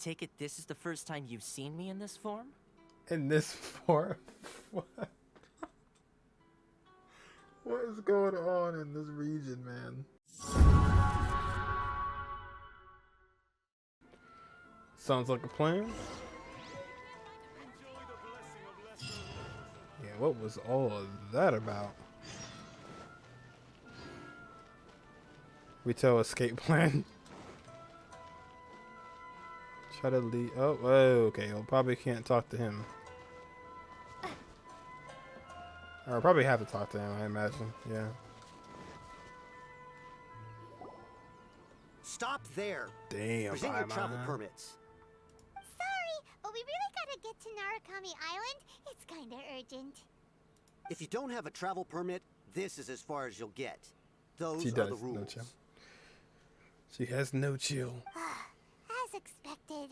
take it this is the first time you've seen me in this form? In this form? What? What is going on in this region, man? Sounds like a plan. Yeah, what was all of that about? Retail escape plan. Try to leave. Oh, okay. I'll probably can't talk to him. Or I'll probably have to talk to him, I imagine. Yeah. Stop there. Damn. Present your travel permits. Sorry, but we really gotta get to Narukami Island. It's kinda urgent. If you don't have a travel permit, this is as far as you'll get. Those She are does. the rules. No chill. She has no chill. As expected.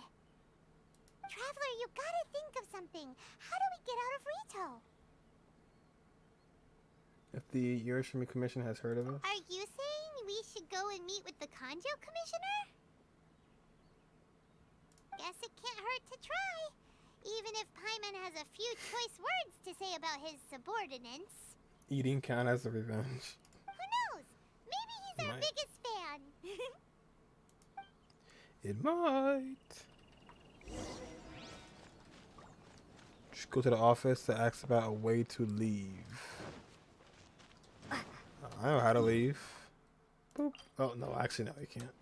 Traveler, you gotta think of something. How do we get out of Rito? If the Euthymia Commission has heard of us? Are you saying we should go and meet with the Kanjo Commissioner? Guess it can't hurt to try. Even if Paimon has a few choice words to say about his subordinates. Eating count as a revenge. Who knows? Maybe he's our biggest fan. It might. Just go to the office to ask about a way to leave. I know how to leave. Boop. Oh, no, actually, no, you can't.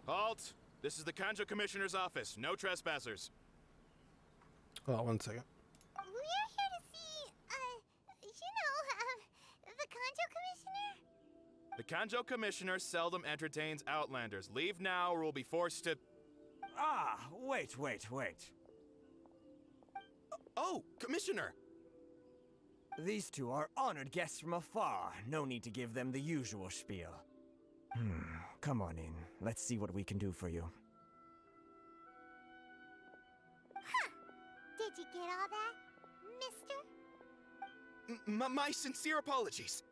Halt! This is the Kanjo Commissioner's office. No trespassers. Hold on 1 second. We're here to see, the Kanjo Commissioner? The Kanjo Commissioner seldom entertains Outlanders. Leave now or we'll be forced to... Ah, wait. Oh, Commissioner! These two are honored guests from afar. No need to give them the usual spiel. Come on in. Let's see what we can do for you. Huh. Did you get all that, mister? My sincere apologies.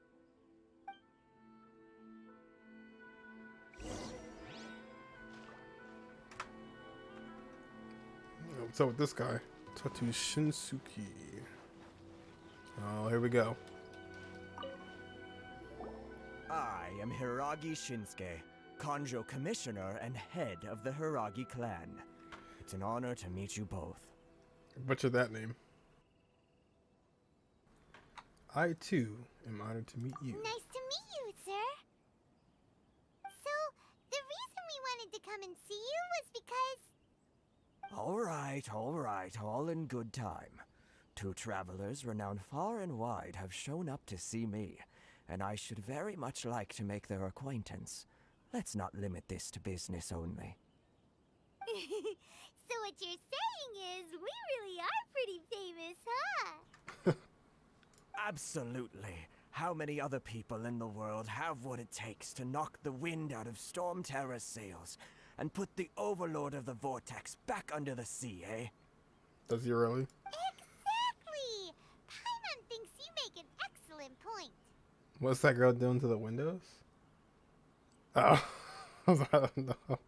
What's up with this guy? Tatu Shinsuke. Oh, here we go. I am Hiragi Shinsuke, Kanjo Commissioner and head of the Hiragi clan. It's an honor to meet you both. Butcher that name. I too am honored to meet you. Nice to meet you, sir. So, the reason we wanted to come and see you was because... All right, all in good time. Two travelers renowned far and wide have shown up to see me, and I should very much like to make their acquaintance. Let's not limit this to business only. So what you're saying is, we really are pretty famous, huh? Absolutely. How many other people in the world have what it takes to knock the wind out of Storm Terror's sails and put the Overlord of the Vortex back under the sea, eh? Does he really? Exactly! Paimon thinks you make an excellent point. What's that girl doing to the windows? Oh, I don't know.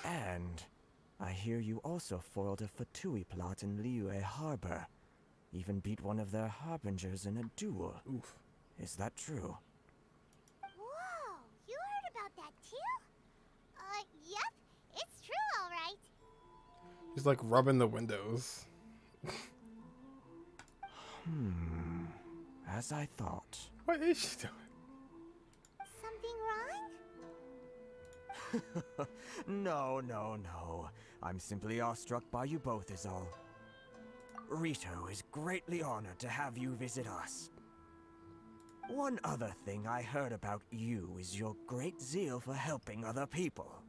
And I hear you also foiled a Fatui plot in Liyue Harbor. Even beat one of their harbingers in a duel. Oof. Is that true? Whoa, you heard about that too? Yep, it's true, all right. He's like rubbing the windows. As I thought. What is she doing? Something wrong? No. I'm simply awestruck by you both is all. Rito is greatly honored to have you visit us. One other thing I heard about you is your great zeal for helping other people.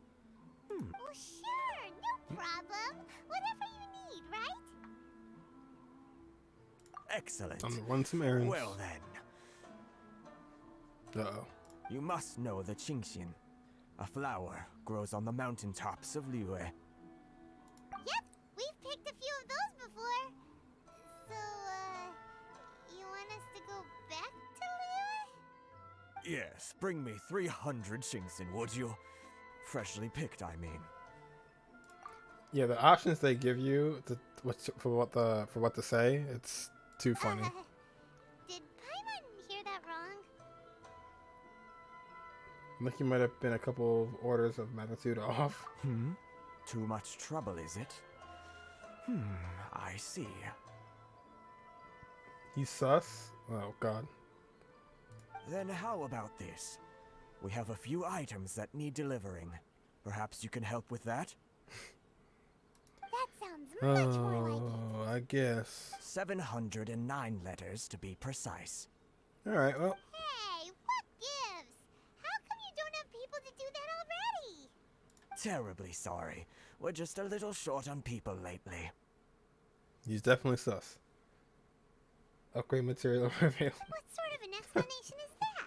Oh, sure, no problem. Whatever you need, right? Excellent. I'm gonna run some errands. Well then. Uh-oh. You must know the Qingshin. A flower grows on the mountaintops of Liyue. Yep, we've picked a few of those before. So, you want us to go back to Yes, bring me 300 shinsen, would you? Freshly picked, I mean. Yeah, the options they give you for what to say, it's too funny. Did Paimon hear that wrong? I think you might have been a couple of orders of magnitude off. Too much trouble, is it? I see. He's sus? Oh, God. Then how about this? We have a few items that need delivering. Perhaps you can help with that? That sounds much more like it. Oh, I guess. 709 letters to be precise. Alright, well. Hey, what gives? How come you don't have people to do that already? Terribly sorry. We're just a little short on people lately. He's definitely sus. Upgrade material available. What sort of an explanation is that?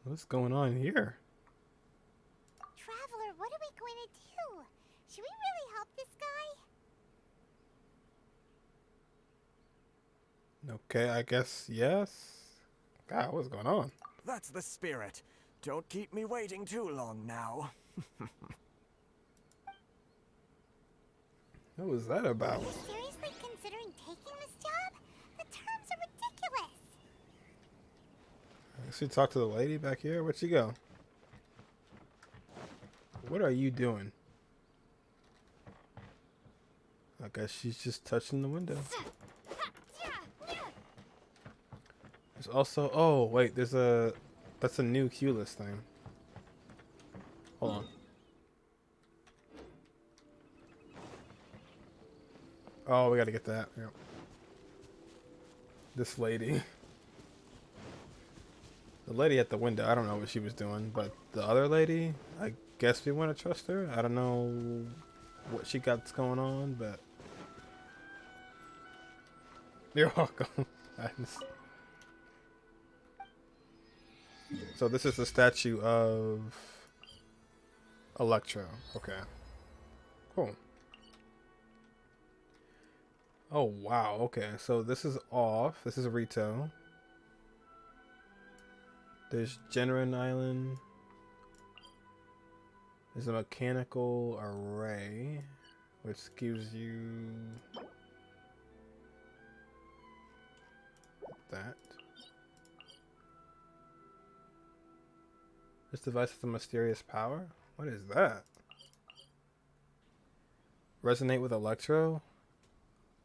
What's going on here? Traveler, what are we going to do? Should we really help this guy? Okay, I guess yes. God, what's going on? That's the spirit. Don't keep me waiting too long now. What was that about? Are you seriously considering taking this job? The terms are ridiculous. I should talk to the lady back here. Where'd she go? What are you doing? I guess she's just touching the window. There's also, oh wait, that's a new cue list thing. Hold on. Oh, we gotta get that. Yep. This lady. The lady at the window, I don't know what she was doing, but the other lady, I guess we want to trust her. I don't know what she got going on, but you're welcome. So this is the statue of Electro. Okay. Cool. Oh, wow. Okay, so this is off. This is Rito. There's Genrin Island. There's a mechanical array, which gives you that. This device has a mysterious power? What is that? Resonate with Electro?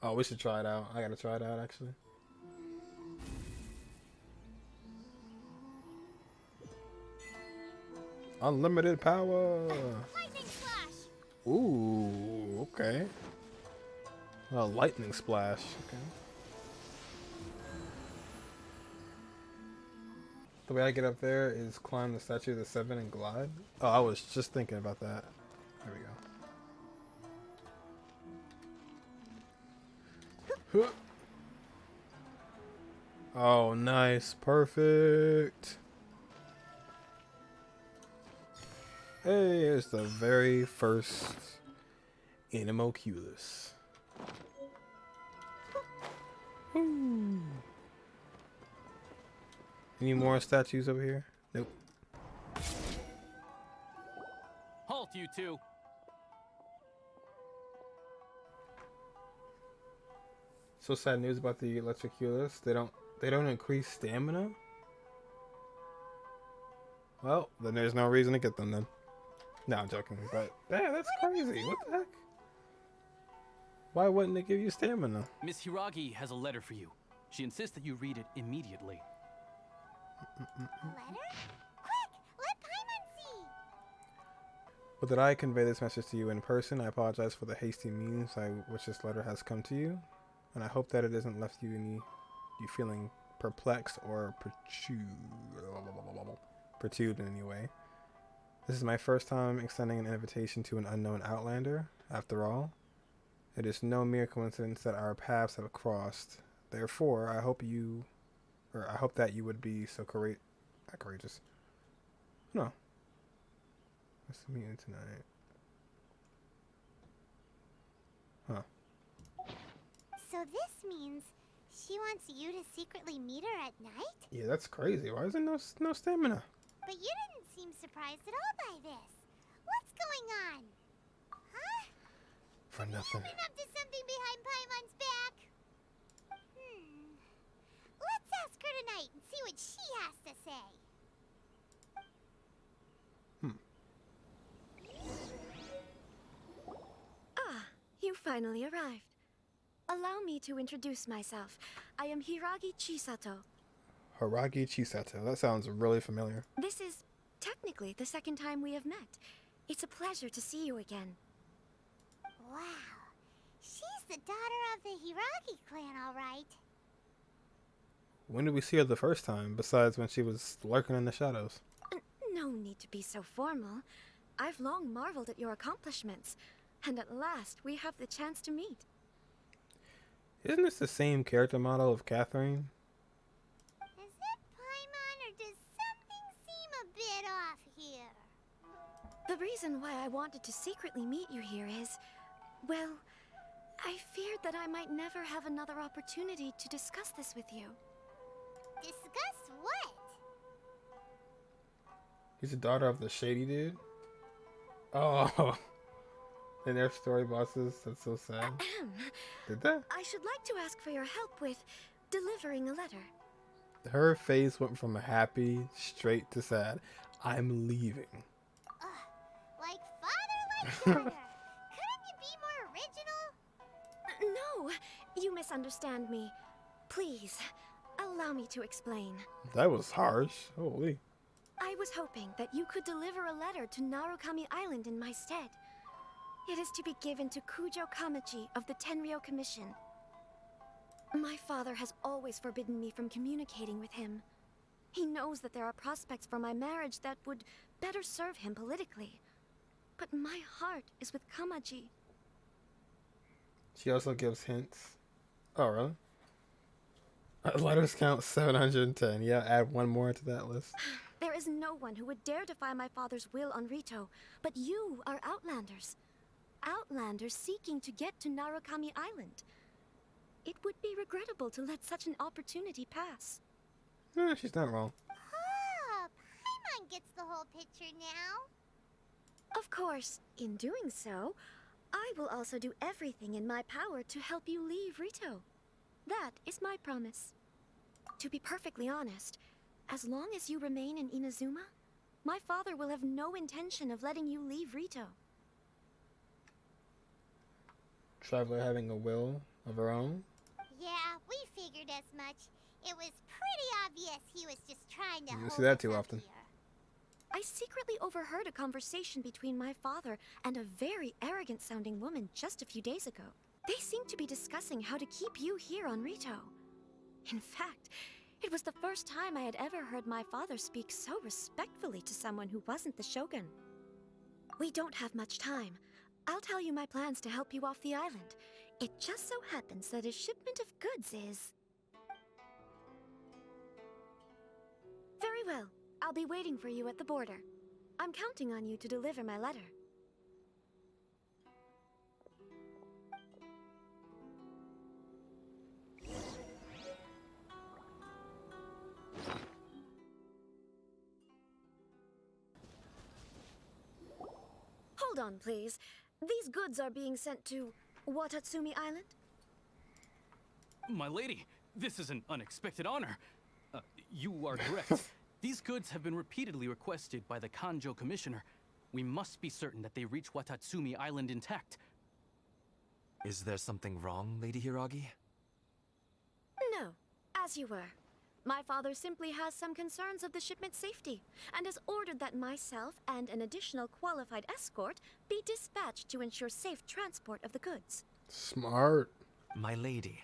Oh, we should try it out. I gotta try it out, actually. Unlimited power! Lightning flash! Ooh, okay. Lightning splash. Okay. The way I get up there is climb the statue of the seven and glide. Oh, I was just thinking about that. There we go. Oh, nice. Perfect. Hey, here's the very first Inimoculus. Any more statues over here? Nope. Halt, you two! So sad news about the Electroculus. They don't increase stamina? Well, then there's no reason to get them then. No, I'm joking, but yeah, that's crazy. What the heck? Why wouldn't it give you stamina? Miss Hiragi has a letter for you. She insists that you read it immediately. Letter? Quick! Let Paimon see! But did I convey this message to you in person? I apologize for the hasty means by which this letter has come to you, and I hope that it hasn't left you feeling perplexed or perturbed in any way. This is my first time extending an invitation to an unknown outlander. After all, it is no mere coincidence that our paths have crossed. Therefore, I hope that you would be so courageous. No. What's the meeting tonight? Huh. So this means she wants you to secretly meet her at night? Yeah, that's crazy. Why is there no stamina? But you didn't seem surprised at all by this. What's going on? Huh? For nothing. Been up to something behind Paimon's back? Let's ask her tonight and see what she has to say. You finally arrived. Allow me to introduce myself. I am Hiragi Chisato. Hiragi Chisato. That sounds really familiar. This is technically the second time we have met. It's a pleasure to see you again. Wow. She's the daughter of the Hiragi clan, all right. When did we see her the first time, besides when she was lurking in the shadows? No need to be so formal. I've long marveled at your accomplishments, and at last we have the chance to meet. Isn't this the same character model of Catherine? Is it Paimon, or does something seem a bit off here? The reason why I wanted to secretly meet you here is, well, I feared that I might never have another opportunity to discuss this with you. Discuss what? He's the daughter of the shady dude? Oh. And their story bosses. That's so sad. Did that? I should like to ask for your help with delivering a letter. Her face went from happy straight to sad. I'm leaving. Like father, like daughter. Couldn't you be more original? No, you misunderstand me. Please, allow me to explain. That was harsh. Holy. I was hoping that you could deliver a letter to Narukami Island in my stead. It is to be given to Kanjo Commission of the Tenryou Commission. My father has always forbidden me from communicating with him. He knows that there are prospects for my marriage that would better serve him politically. But my heart is with Kamaji. She also gives hints. Oh, really? Letters count 710. Yeah, add one more to that list. There is no one who would dare defy my father's will on Rito, but you are outlanders. Outlanders seeking to get to Narukami Island. It would be regrettable to let such an opportunity pass. She's not wrong. Oh, Paimon gets the whole picture now. Of course, in doing so, I will also do everything in my power to help you leave Rito. That is my promise. To be perfectly honest, as long as you remain in Inazuma, my father will have no intention of letting you leave Rito. Traveler having a will of her own? Yeah, we figured as much. It was pretty obvious he was just trying to You hold don't see that us too up often. here. I secretly overheard a conversation between my father and a very arrogant-sounding woman just a few days ago. They seemed to be discussing how to keep you here on Rito. In fact, it was the first time I had ever heard my father speak so respectfully to someone who wasn't the Shogun. We don't have much time. I'll tell you my plans to help you off the island. It just so happens that a shipment of goods is... Very well. I'll be waiting for you at the border. I'm counting on you to deliver my letter. Hold on, please. These goods are being sent to Watatsumi Island? My lady, this is an unexpected honor. You are correct. These goods have been repeatedly requested by the Kanjo Commissioner. We must be certain that they reach Watatsumi Island intact. Is there something wrong, Lady Hiragi? No, as you were. My father simply has some concerns of the shipment's safety, and has ordered that myself and an additional qualified escort be dispatched to ensure safe transport of the goods. Smart. My lady,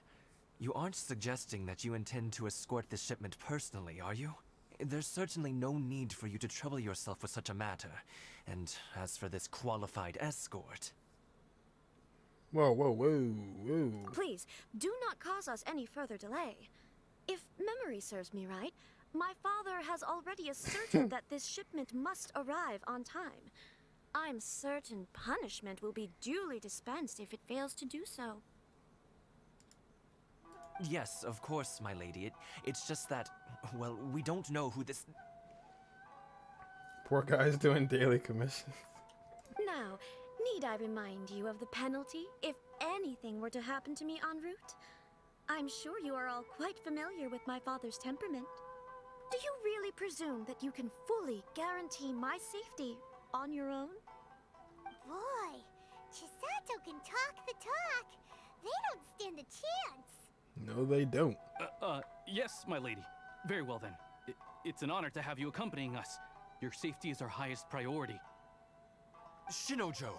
you aren't suggesting that you intend to escort this shipment personally, are you? There's certainly no need for you to trouble yourself with such a matter. And as for this qualified escort... Whoa, whoa, whoa, whoa. Please, do not cause us any further delay. If memory serves me right, my father has already asserted that this shipment must arrive on time. I'm certain punishment will be duly dispensed if it fails to do so. Yes, of course, my lady. It's just that, well, we don't know who this... Poor guy's doing daily commissions. Now, need I remind you of the penalty if anything were to happen to me en route? I'm sure you are all quite familiar with my father's temperament. Do you really presume that you can fully guarantee my safety on your own? Boy, Chisato can talk the talk. They don't stand a chance. No, they don't. Yes, my lady. Very well then. It's an honor to have you accompanying us. Your safety is our highest priority. Shinojo,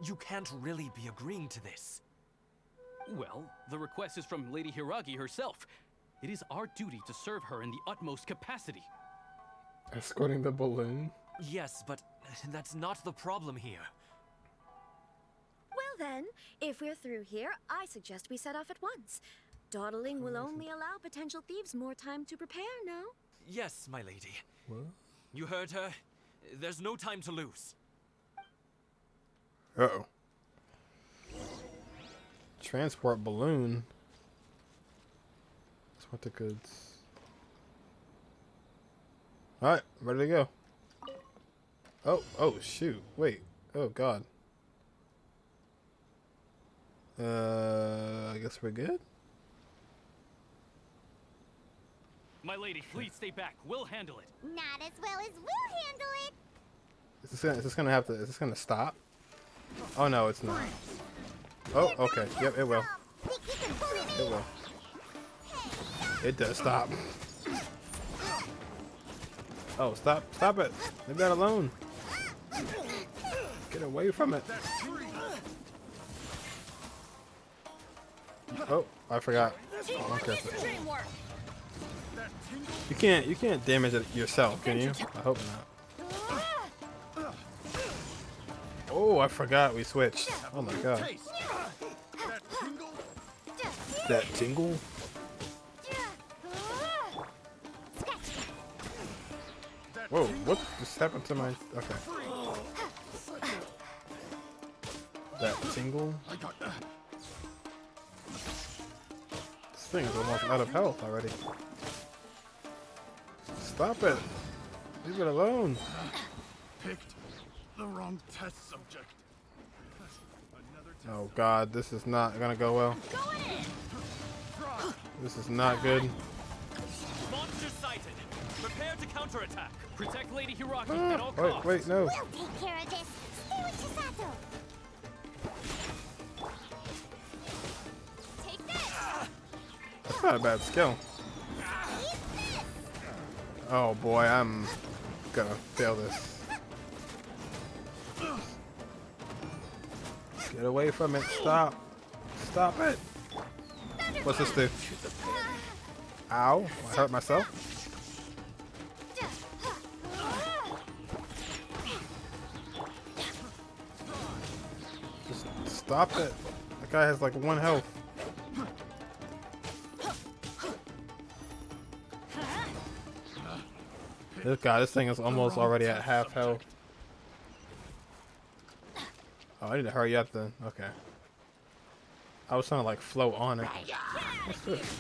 you can't really be agreeing to this. Well, the request is from Lady Hiragi herself. It is our duty to serve her in the utmost capacity. Escorting the balloon? Yes, but that's not the problem here. Well then, if we're through here, I suggest we set off at once. Dawdling will only allow potential thieves more time to prepare, no? Yes, my lady. What? You heard her. There's no time to lose. Uh-oh. Transport balloon. Transport the goods. Alright, ready to go. Oh, shoot. Wait. Oh, God. I guess we're good? My lady, please stay back. We'll handle it. Not as well as we'll handle it. Is this gonna stop? Oh, no, it's not. Oh, okay. Yep, it will. It will. It does stop. Oh, stop it. Leave that alone. Get away from it. Oh, I forgot. Okay. You can't damage it yourself, can you? I hope not. Oh, I forgot we switched. Oh my god. That tingle? Whoa, what just happened to my... Okay. That tingle? This thing is almost out of health already. Stop it! Leave it alone! Picked the wrong test subject. Oh god, this is not gonna go well. This is not good. Monster sighted. Prepare to counterattack. Protect Lady Hiragi at all costs. Wait, no. We'll take care of this. Stay with Chisato. Take this. That's not a bad skill. Oh boy, I'm gonna fail this. Get away from it. Stop. Stop it. What's this do? Ow. I hurt myself. Just stop it. That guy has like 1 health. This thing is almost already at half health. Oh, I need to hurry up then. Okay. I was trying to like float on it. What's this?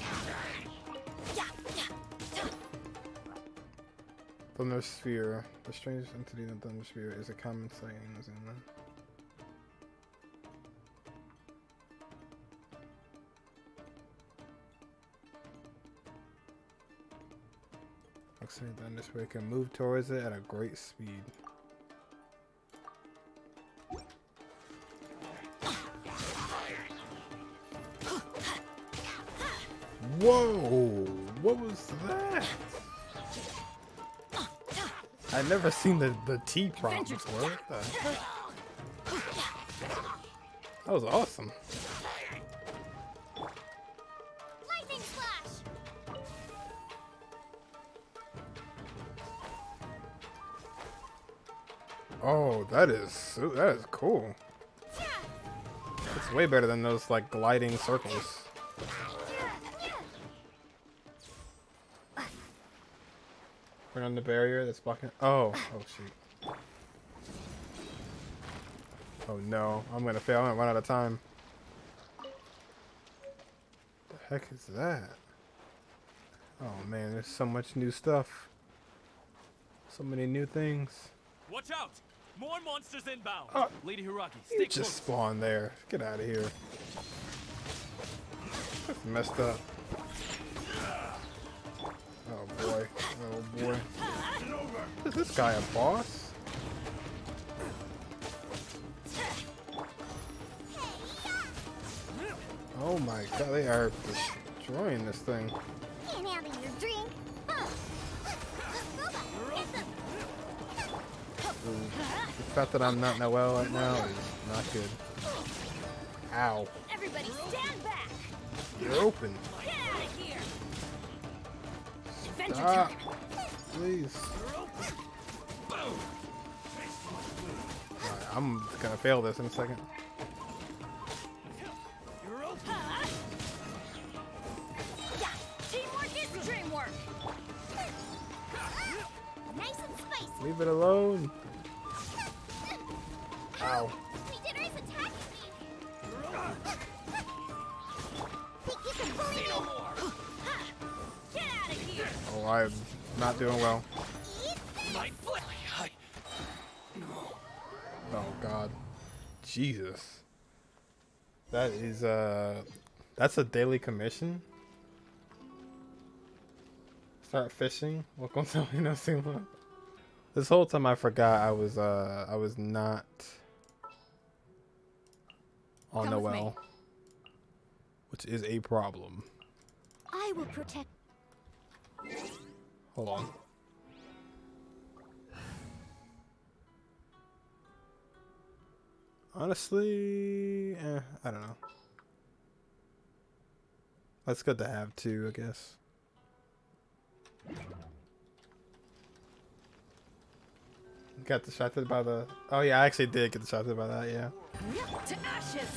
Thunder Sphere. The strangest entity in the Thunder Sphere is a common sight in Inazuma. Looks like the Thunder Sphere can move towards it at a great speed. Whoa! What was that? I've never seen the T prompt before. What the heck? That was awesome. Lightning slash. Oh, that is cool. It's way better than those like gliding circles. Bring on the barrier that's blocking. Oh shoot. Oh no, I'm gonna fail. I'm gonna run out of time. What the heck is that? Oh man, there's so much new stuff. So many new things. Watch out! More monsters inbound. Oh, Lady Hiragi, you stay just close. spawned there. Get out of here. That's messed up. Oh boy. Oh boy. Is this guy a boss? Oh my god, they are destroying this thing. Can't handle your drink. Ooh, the fact that I'm not Noel right now is not good. Ow. Everybody stand back. You're open. Get out of here. Stop. Please. Alright, I'm gonna fail this in a second. Yeah, teamwork is dreamwork. Nice and spicy. Leave it alone. Ow. My dinner is attacking me. Think you can bully me? Get out of here. Oh, I'm not doing well. Eat this. Oh god. Jesus. That is that's a daily commission. Start fishing. Welcome to Inazuma. This whole time I forgot I was not on Come with Noel, which is a problem. I will protect. Hold on. Honestly, I don't know. That's good to have too, I guess. Got distracted by the... Oh yeah, I actually did get distracted by that, yeah. To ashes.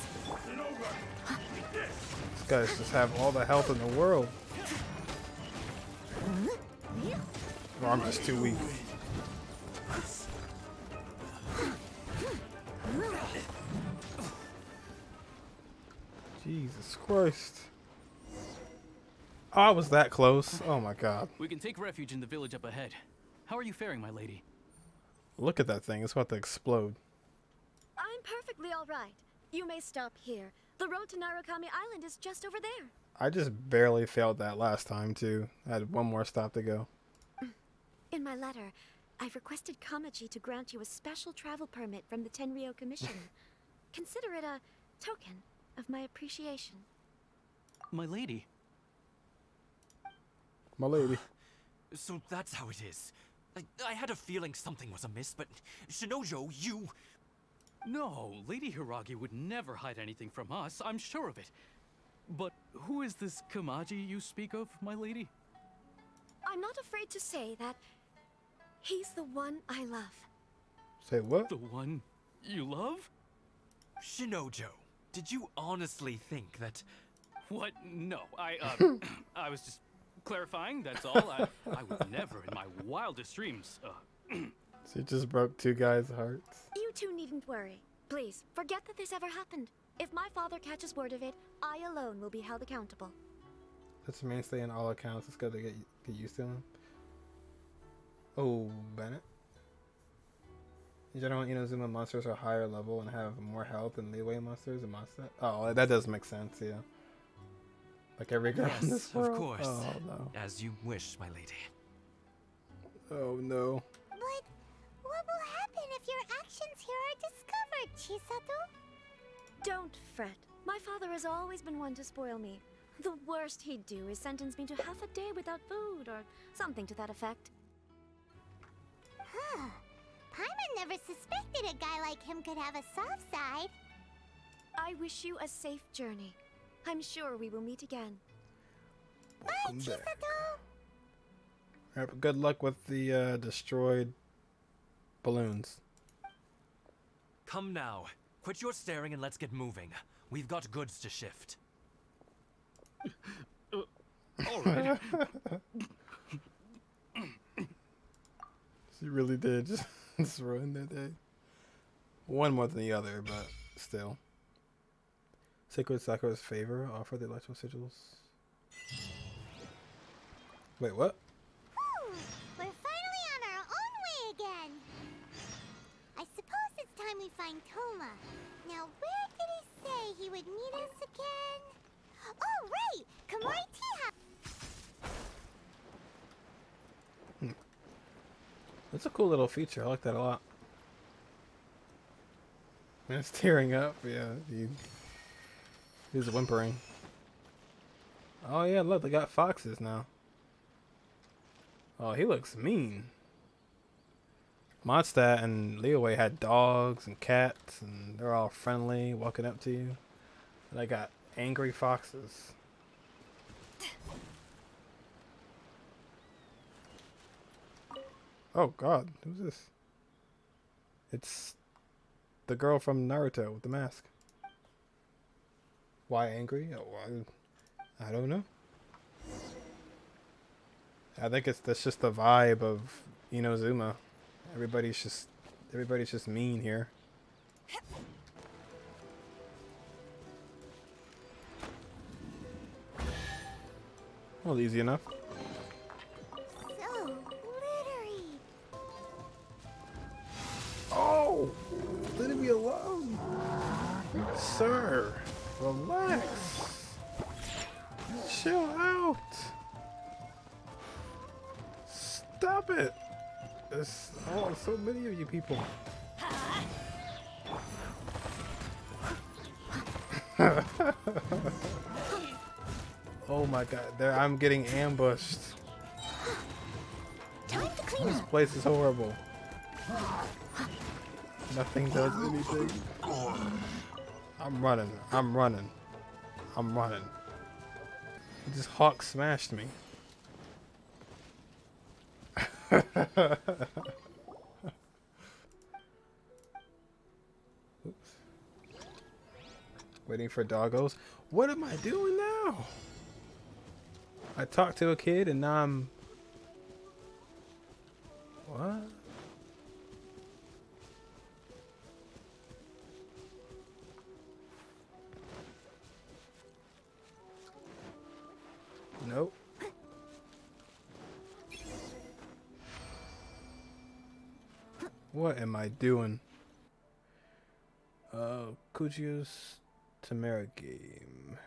These guys just have all the health in the world. Or I'm just too weak. Jesus Christ. Oh, I was that close. Oh my god. We can take refuge in the village up ahead. How are you faring, my lady? Look at that thing. It's about to explode. I'm perfectly all right. You may stop here. The road to Narukami Island is just over there. I just barely failed that last time too. I had one more stop to go. In my letter, I've requested Kamaji to grant you a special travel permit from the Tenryou Commission. Consider it a token of my appreciation. My lady. My lady. So that's how it is. I had a feeling something was amiss, but Shinojo, you... No, Lady Hiragi would never hide anything from us, I'm sure of it. But who is this Kamaji you speak of, my lady? I'm not afraid to say that he's the one I love. Say what? The one you love? Shinojo, did you honestly think that... What? No, I was just clarifying, that's all. I would never in my wildest dreams, She just broke two guys' hearts. You two needn't worry. Please, forget that this ever happened. If my father catches word of it, I alone will be held accountable. That's a mainstay in all accounts. It's good to get used to him. Oh, Bennett. In general, Inazuma monsters are higher level and have more health than leeway monsters and monster. Oh, that does make sense, yeah. Like every girl in this Yes, world. of course. Oh no. As you wish, my lady. Oh no. But what will happen if your actions here are discovered, Chisato? Don't fret. My father has always been one to spoil me. The worst he'd do is sentence me to half a day without food or something to that effect. Huh. Paimon never suspected a guy like him could have a soft side. I wish you a safe journey. I'm sure we will meet again. Bye, Welcome back. Chisato. Alright, good luck with the destroyed balloons. Come now. Quit your staring and let's get moving. We've got goods to shift. all right. She really did just ruin their day. One more than the other, but still. Sacred Sakura's favor, offer the electro sigils. Wait, what? Whew, we're finally on our own way again. I suppose it's time we find Toma. Now, where did he say he would meet us again? Oh, right! Kamori Tea House! That's a cool little feature. I like that a lot. And it's tearing up. Yeah, he's whimpering. Oh yeah, look, they got foxes now. Oh, he looks mean. Mondstadt and Liyue had dogs and cats, and they're all friendly, walking up to you. And I got angry foxes. Oh God, who's this? It's the girl from Naruto with the mask. Why angry? Oh, I don't know. I think that's just the vibe of Inazuma. Everybody's just mean here. Well, easy enough. So glittery. Oh, leave me alone, sir. Relax. Chill out. Stop it. There's so many of you people. Oh my God, I'm getting ambushed. Time to clean This up. place is horrible. Nothing does anything. I'm running. This hawk smashed me. Oops. Waiting for doggos. What am I doing now? I talked to a kid and now I'm... What? Nope. What am I doing? Kuji's Tamara game.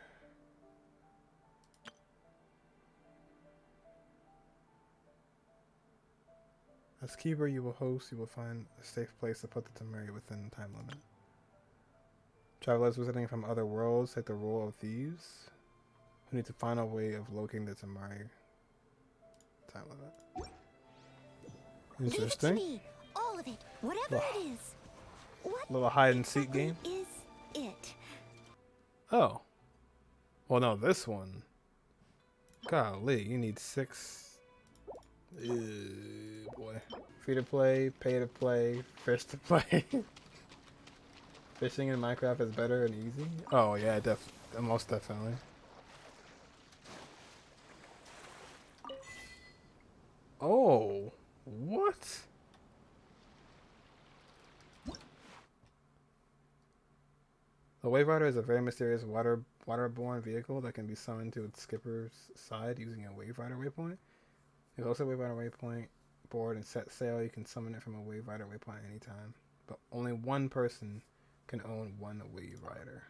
As keeper you will host, you will find a safe place to put the Tamari within the time limit. Travelers visiting from other worlds take the role of thieves who need to find a way of locating the Tamari time limit. Interesting. Leave it to me. All of it. Whatever it is. What Little hide and seek game. is it? Oh. Well, no, this one. Golly, you need 6. Boy. Free to play, pay to play, fish to play. Fishing in Minecraft is better and easy? Oh, yeah, most definitely. Oh, what? The Wave Rider is a very mysterious waterborne vehicle that can be summoned to its skipper's side using a Wave Rider waypoint. There's also a Wave Rider waypoint board and set sail. You can summon it from a Wave Rider waypoint anytime, but only one person can own one Wave Rider.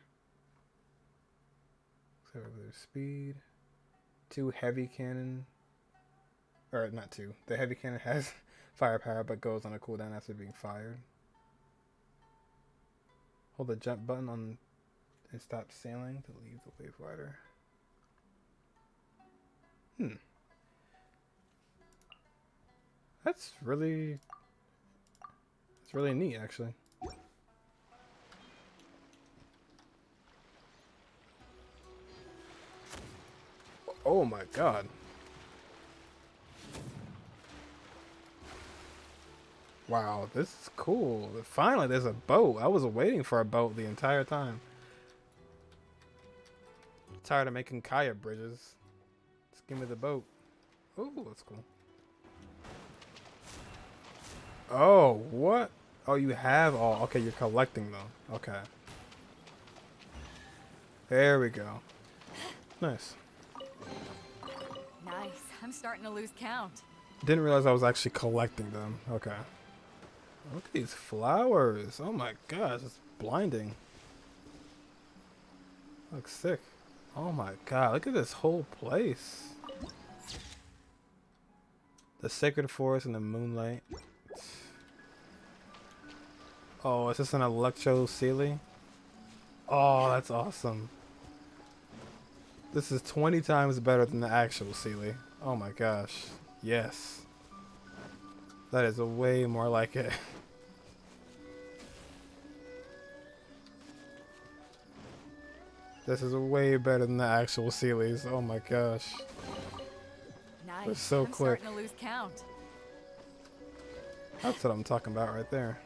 So there's speed, 2 heavy cannon, or not 2. The heavy cannon has firepower but goes on a cooldown after being fired. Hold the jump button on and stop sailing to leave the Wave Rider. That's really neat, actually. Oh my God. Wow, this is cool. Finally, there's a boat. I was waiting for a boat the entire time. Tired of making kayak bridges. Just give me the boat. Ooh, that's cool. Oh, what? Oh, you have all. Okay, you're collecting them. Okay. There we go. Nice. Nice. I'm starting to lose count. Didn't realize I was actually collecting them. Okay. Look at these flowers. Oh my gosh, it's blinding. Looks sick. Oh my god, look at this whole place. The sacred forest in the moonlight. Oh, is this an Electro Sealy? Oh, that's awesome. This is 20 times better than the actual Sealy. Oh my gosh. Yes. That is way more like it. This is way better than the actual Sealies. Oh my gosh. Nice. They're so I'm quick. starting to lose count. That's what I'm talking about right there.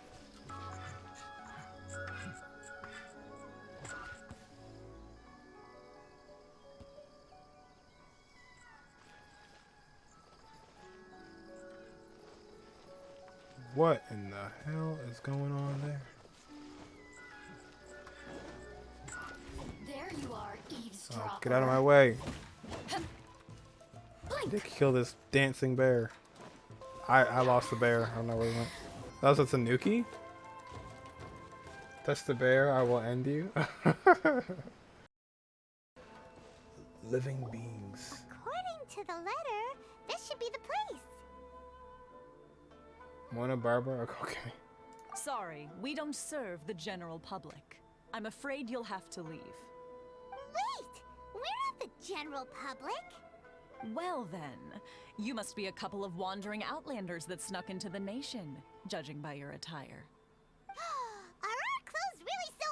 What in the hell is going on there? There you are, eavesdropper. Oh, get out of my way. They kill this dancing bear. I lost the bear. I don't know where he went. That was a Tanuki? Touch the bear, I will end you. Living beings. According to the letter, this should be the place. Mona Barbara? Okay. Sorry, we don't serve the general public. I'm afraid you'll have to leave. Wait! We're not the general public. Well then, you must be a couple of wandering outlanders that snuck into the nation, judging by your attire. Are our clothes really so...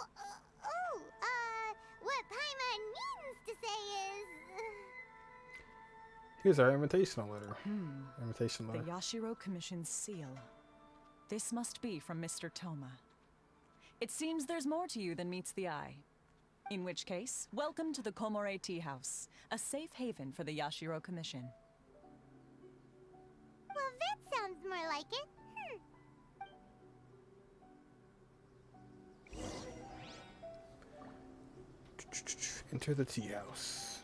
what paimon means to say is... Here's our invitational letter. Invitation The letter. Yashiro Commission's seal. This must be from Mr. Toma. It seems there's more to you than meets the eye. In which case, welcome to the Komore Tea House, a safe haven for the Yashiro Commission. Well, that sounds more like it. Enter the tea house.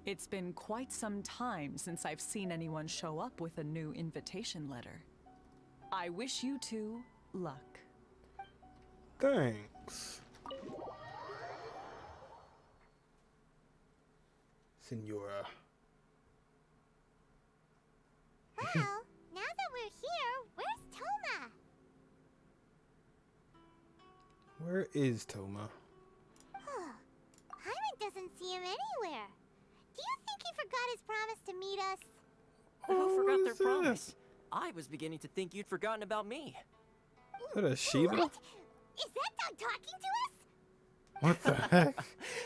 It's been quite some time since I've seen anyone show up with a new invitation letter. I wish you two luck. Thanks. Senora. Well, now that we're here, where's Toma? Where is Toma? Paimon doesn't see him anywhere. Do you think he forgot his promise to meet us? Who forgot what their is this? promise? I was beginning to think you'd forgotten about me. Is that a Shiva? What? Is that dog talking to us? What the heck?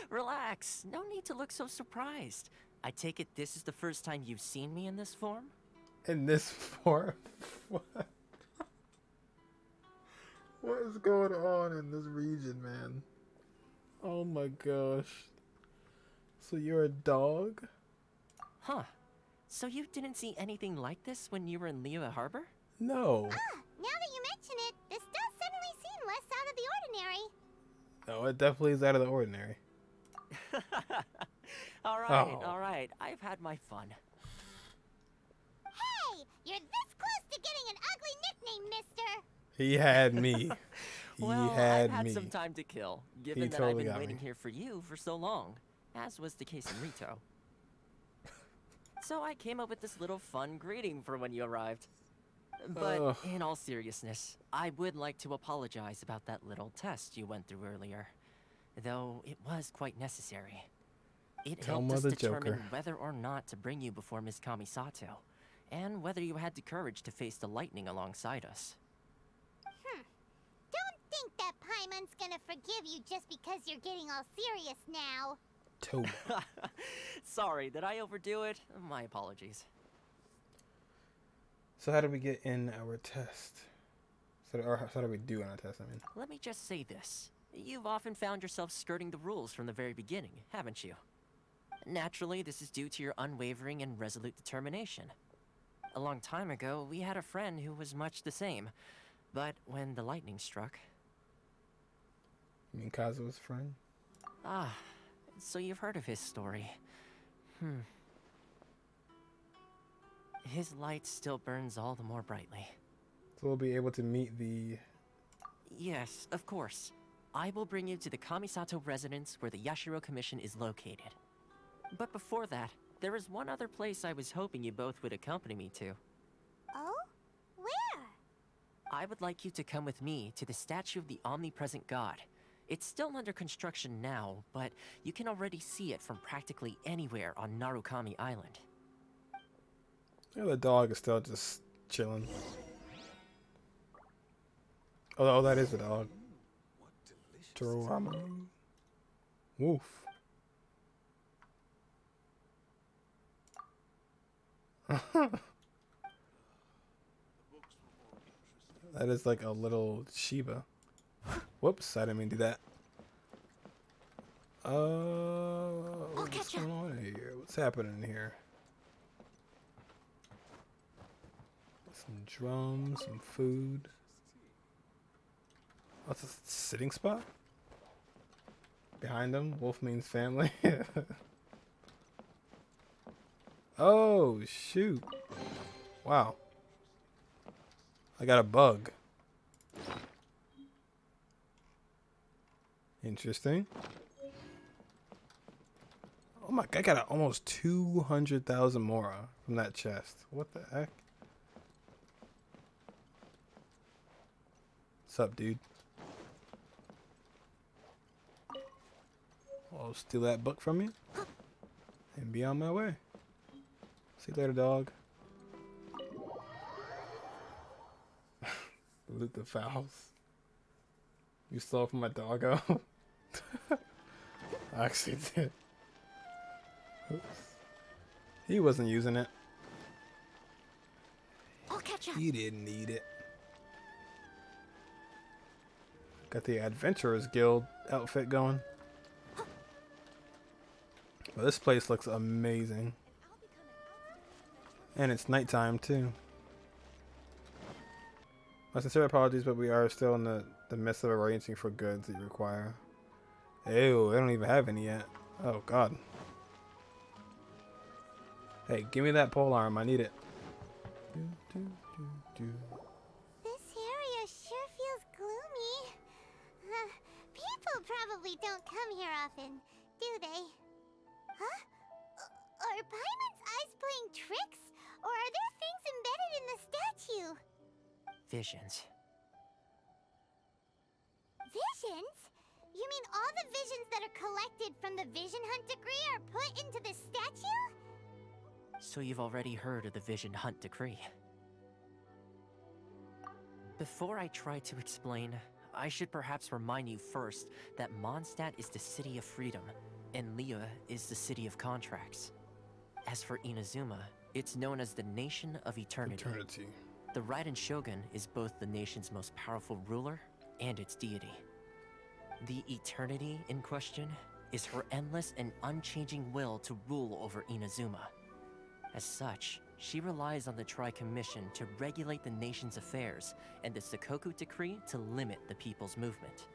Relax. No need to look so surprised. I take it this is the first time you've seen me in this form? In this form? What? What is going on in this region, man? Oh my gosh. So you're a dog? Huh. So you didn't see anything like this when you were in Liyue Harbor? No. Now that you mention it, this does suddenly seem less out of the ordinary. No, it definitely is out of the ordinary. All right. I've had my fun. Hey, you're this close to getting an ugly nickname, mister. He had me. Well, He had I've had me. some time to kill, given He that totally I've been got waiting me. here for you for so long, as was the case in Rito. So I came up with this little fun greeting for when you arrived. But Ugh. in all seriousness, I would like to apologize about that little test you went through earlier, though it was quite necessary. It helped Thelma us the determine Joker. whether or not to bring you before Miss Kamisato, and whether you had the courage to face the lightning alongside us. Don't think that Paimon's gonna forgive you just because you're getting all serious now. Toma. Sorry, did I overdo it? My apologies. So how did we get in our test? Or how did we do on our test, I mean? Let me just say this. You've often found yourself skirting the rules from the very beginning, haven't you? Naturally, this is due to your unwavering and resolute determination. A long time ago, we had a friend who was much the same. But when the lightning struck... You mean Kazuo's friend? Ah, so you've heard of his story. His light still burns all the more brightly. So we'll be able to meet the... Yes, of course. I will bring you to the Kamisato residence where the Yashiro Commission is located. But before that, there is one other place I was hoping you both would accompany me to. Oh? Where? I would like you to come with me to the statue of the Omnipresent God. It's still under construction now, but you can already see it from practically anywhere on Narukami Island. Yeah, the dog is still just chilling. Oh, that is the dog. Ramen. Woof. That is like a little Shiba. Whoops, I didn't mean to do that. What's going on here? What's happening here? Some drums, some food. What's a sitting spot? Behind them, wolf means family. Oh, shoot. Wow. I got a bug. Interesting. Oh my god, I got almost 200,000 mora from that chest. What the heck? What's up, dude? I'll steal that book from you and be on my way. See you later, dog. Loot the fowls. You stole from my doggo. I actually did. Oops. He wasn't using it. I'll catch up. He didn't need it. Got the Adventurers Guild outfit going. Well, this place looks amazing. And it's nighttime too. My sincere apologies, but we are still in the midst of arranging for goods that you require. Ew, I don't even have any yet. Oh god. Hey, give me that polearm, I need it. This area sure feels gloomy. People probably don't come here often, do they? Huh? Are Paimon's eyes playing tricks? Or are there things embedded in the statue? Visions. Visions? You mean all the visions that are collected from the Vision Hunt decree are put into the statue? So you've already heard of the Vision Hunt decree. Before I try to explain, I should perhaps remind you first that Mondstadt is the city of freedom, and Liyue is the city of contracts. As for Inazuma, it's known as the Nation of Eternity. The Raiden Shogun is both the nation's most powerful ruler and its deity. The eternity in question is her endless and unchanging will to rule over Inazuma. As such, she relies on the Commission to regulate the nation's affairs and the Sakoku Decree to limit the people's movement.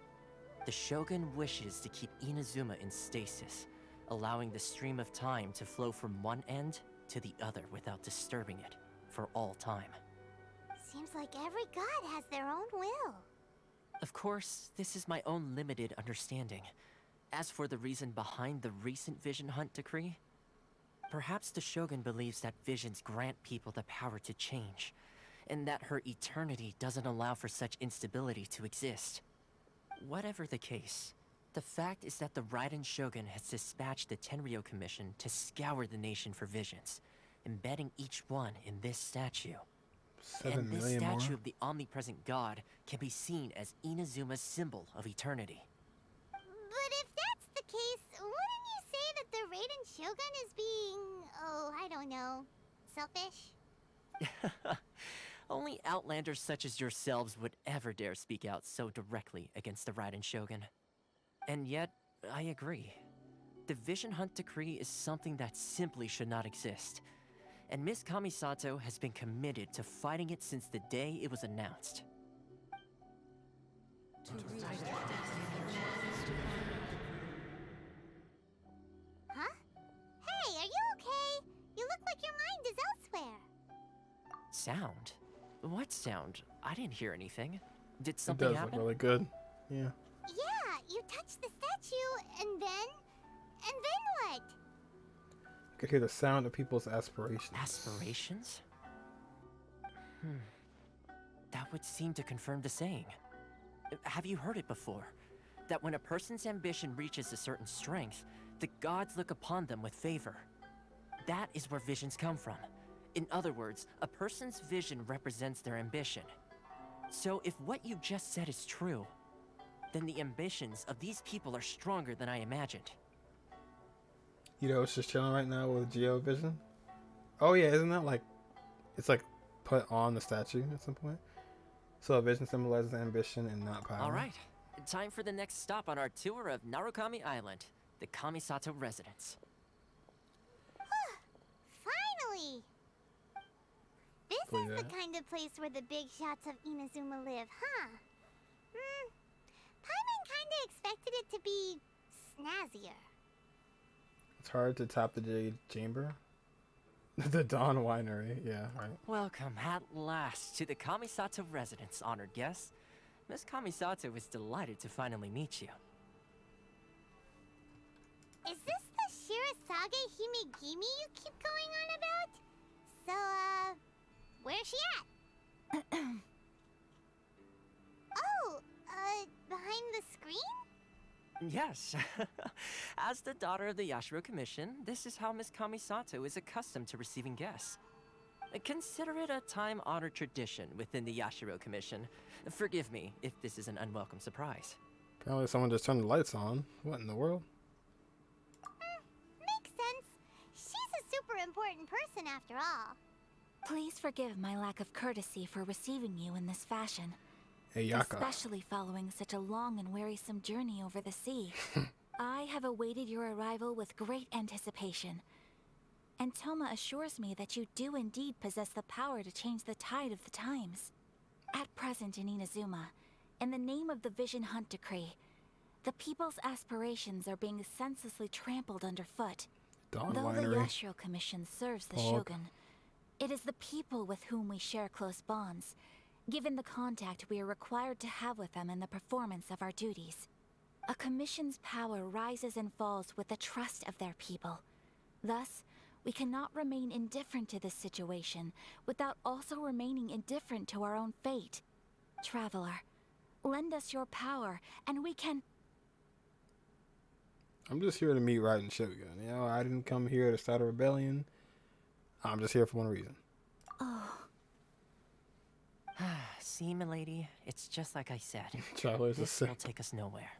The Shogun wishes to keep Inazuma in stasis, allowing the stream of time to flow from one end to the other without disturbing it for all time. Seems like every god has their own will. Of course, this is my own limited understanding. As for the reason behind the recent Vision Hunt decree, perhaps the Shogun believes that visions grant people the power to change, and that her eternity doesn't allow for such instability to exist. Whatever the case, the fact is that the Raiden Shogun has dispatched the Tenryou Commission to scour the nation for visions, embedding each one in this statue. 7 and this million statue more? of the Omnipresent God can be seen as Inazuma's symbol of eternity. But if that's the case, wouldn't you say that the Raiden Shogun is being, oh, I don't know, selfish? Only outlanders such as yourselves would ever dare speak out so directly against the Raiden Shogun. And yet, I agree. The Vision Hunt decree is something that simply should not exist. And Miss Kamisato has been committed to fighting it since the day it was announced. Huh? Hey, are you okay? Sound? What sound? I didn't hear anything. Did It something does happen? look really good. Yeah. Yeah, you touched the statue, and then what? You could hear the sound of people's aspirations. Aspirations? That would seem to confirm the saying. Have you heard it before? That when a person's ambition reaches a certain strength, the gods look upon them with favor. That is where visions come from. In other words, a person's vision represents their ambition. So if what you just said is true, then the ambitions of these people are stronger than I imagined. You know, it's just chilling right now with Geo Vision. Oh yeah, isn't that like, it's like put on the statue at some point? So a vision symbolizes ambition and not power. All right, time for the next stop on our tour of Narukami Island, the Kamisato residence. Finally! This Believe is the that. kind of place where the big shots of Inazuma live, huh? Paimon kinda expected it to be snazzier. It's hard to top the Jade Chamber. The Dawn Winery, yeah, right. Welcome at last to the Kamisato residence, honored guests. Miss Kamisato is delighted to finally meet you. Is this the Shirasage Himegimi you keep going on about? So, where's she at? Oh, behind the screen? Yes. As the daughter of the Yashiro Commission, this is how Miss Kamisato is accustomed to receiving guests. Consider it a time-honored tradition within the Yashiro Commission. Forgive me if this is an unwelcome surprise. Apparently someone just turned the lights on. What in the world? Makes sense. She's a super important person after all. Please forgive my lack of courtesy for receiving you in this fashion. Ayaka. Especially following such a long and wearisome journey over the sea. I have awaited your arrival with great anticipation. And Toma assures me that you do indeed possess the power to change the tide of the times. At present in Inazuma, in the name of the Vision Hunt Decree, the people's aspirations are being senselessly trampled underfoot. Dawn Though the Winery. Yashiro Commission serves the Fog. Shogun, it is the people with whom we share close bonds, given the contact we are required to have with them in the performance of our duties. A commission's power rises and falls with the trust of their people. Thus, we cannot remain indifferent to this situation without also remaining indifferent to our own fate. Traveler, lend us your power, and we can... I'm just here to meet Raiden Shogun. You know, I didn't come here to start a rebellion. I'm just here for one reason. Oh, See, milady, it's just like I said. Travelers are This will sick. take us nowhere.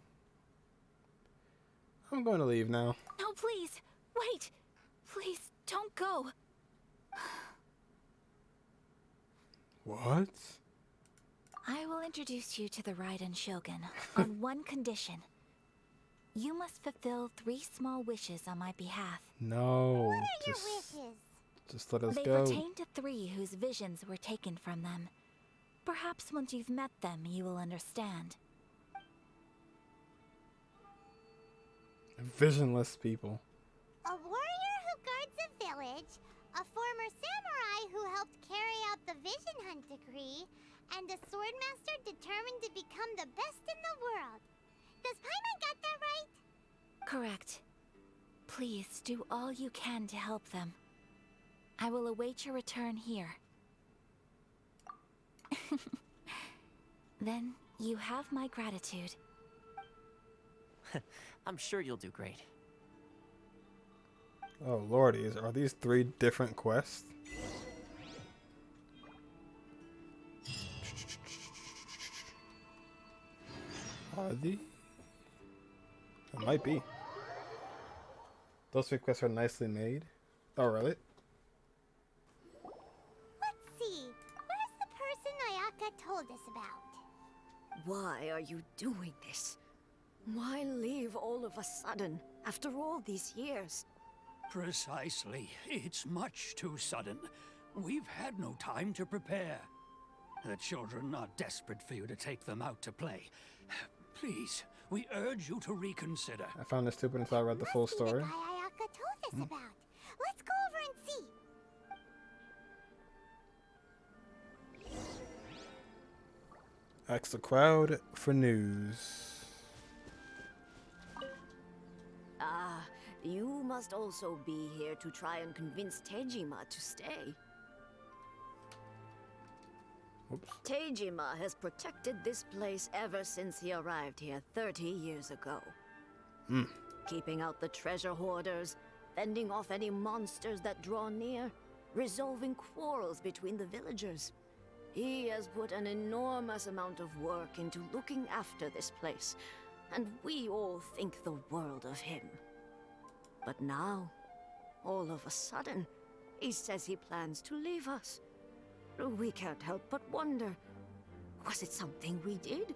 I'm going to leave now. no, please, wait! Please, don't go! What? I will introduce you to the Raiden Shogun on one condition. You must fulfill 3 small wishes on my behalf. No. What are your just, wishes? just let us They go. pertain to 3 whose visions were taken from them. Perhaps once you've met them, you will understand. Visionless people. A warrior who guards a village, a former samurai who helped carry out the Vision Hunt Decree, and a swordmaster determined to become the best in the world. Does Paimon got that right? Correct. Please do all you can to help them. I will await your return here. Then you have my gratitude. I'm sure you'll do great. Oh lordy, are these 3 different quests? Are they? It might be. Those 3 quests are nicely made. Oh really? Let's see. Where's the person Ayaka told us about? Why are you doing this? Why leave all of a sudden, after all these years? Precisely. It's much too sudden. We've had no time to prepare. The children are desperate for you to take them out to play. Please, we urge you to reconsider. I found this stupid until I read the full Must be story. the guy Ayaka told us about. Let's go over and see. Ask the crowd for news. Ah, you must also be here to try and convince Tejima to stay. Oops. Tejima has protected this place ever since he arrived here 30 years ago. Keeping out the treasure hoarders, fending off any monsters that draw near, resolving quarrels between the villagers. He has put an enormous amount of work into looking after this place, and we all think the world of him. But now, all of a sudden, he says he plans to leave us. We can't help but wonder, was it something we did?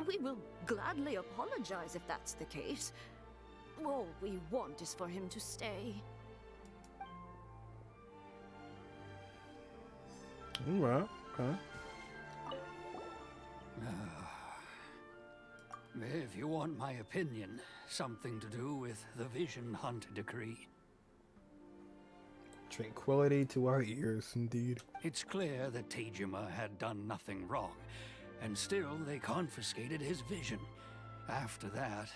We will gladly apologize if that's the case. All we want is for him to stay. Well, okay. If you want my opinion, something to do with the Vision Hunt decree. Tranquility to our ears, indeed. It's clear that Tejima had done nothing wrong, and still they confiscated his vision. After that,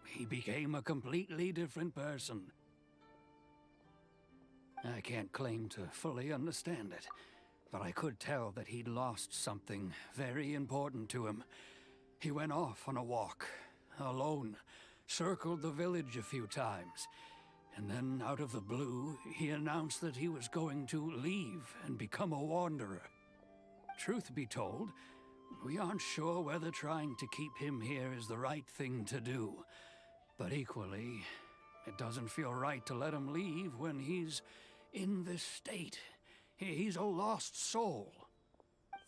he became a completely different person. I can't claim to fully understand it, but I could tell that he'd lost something very important to him. He went off on a walk, alone, circled the village a few times, and then out of the blue, he announced that he was going to leave and become a wanderer. Truth be told, we aren't sure whether trying to keep him here is the right thing to do. But equally, it doesn't feel right to let him leave when he's in this state. He's a lost soul.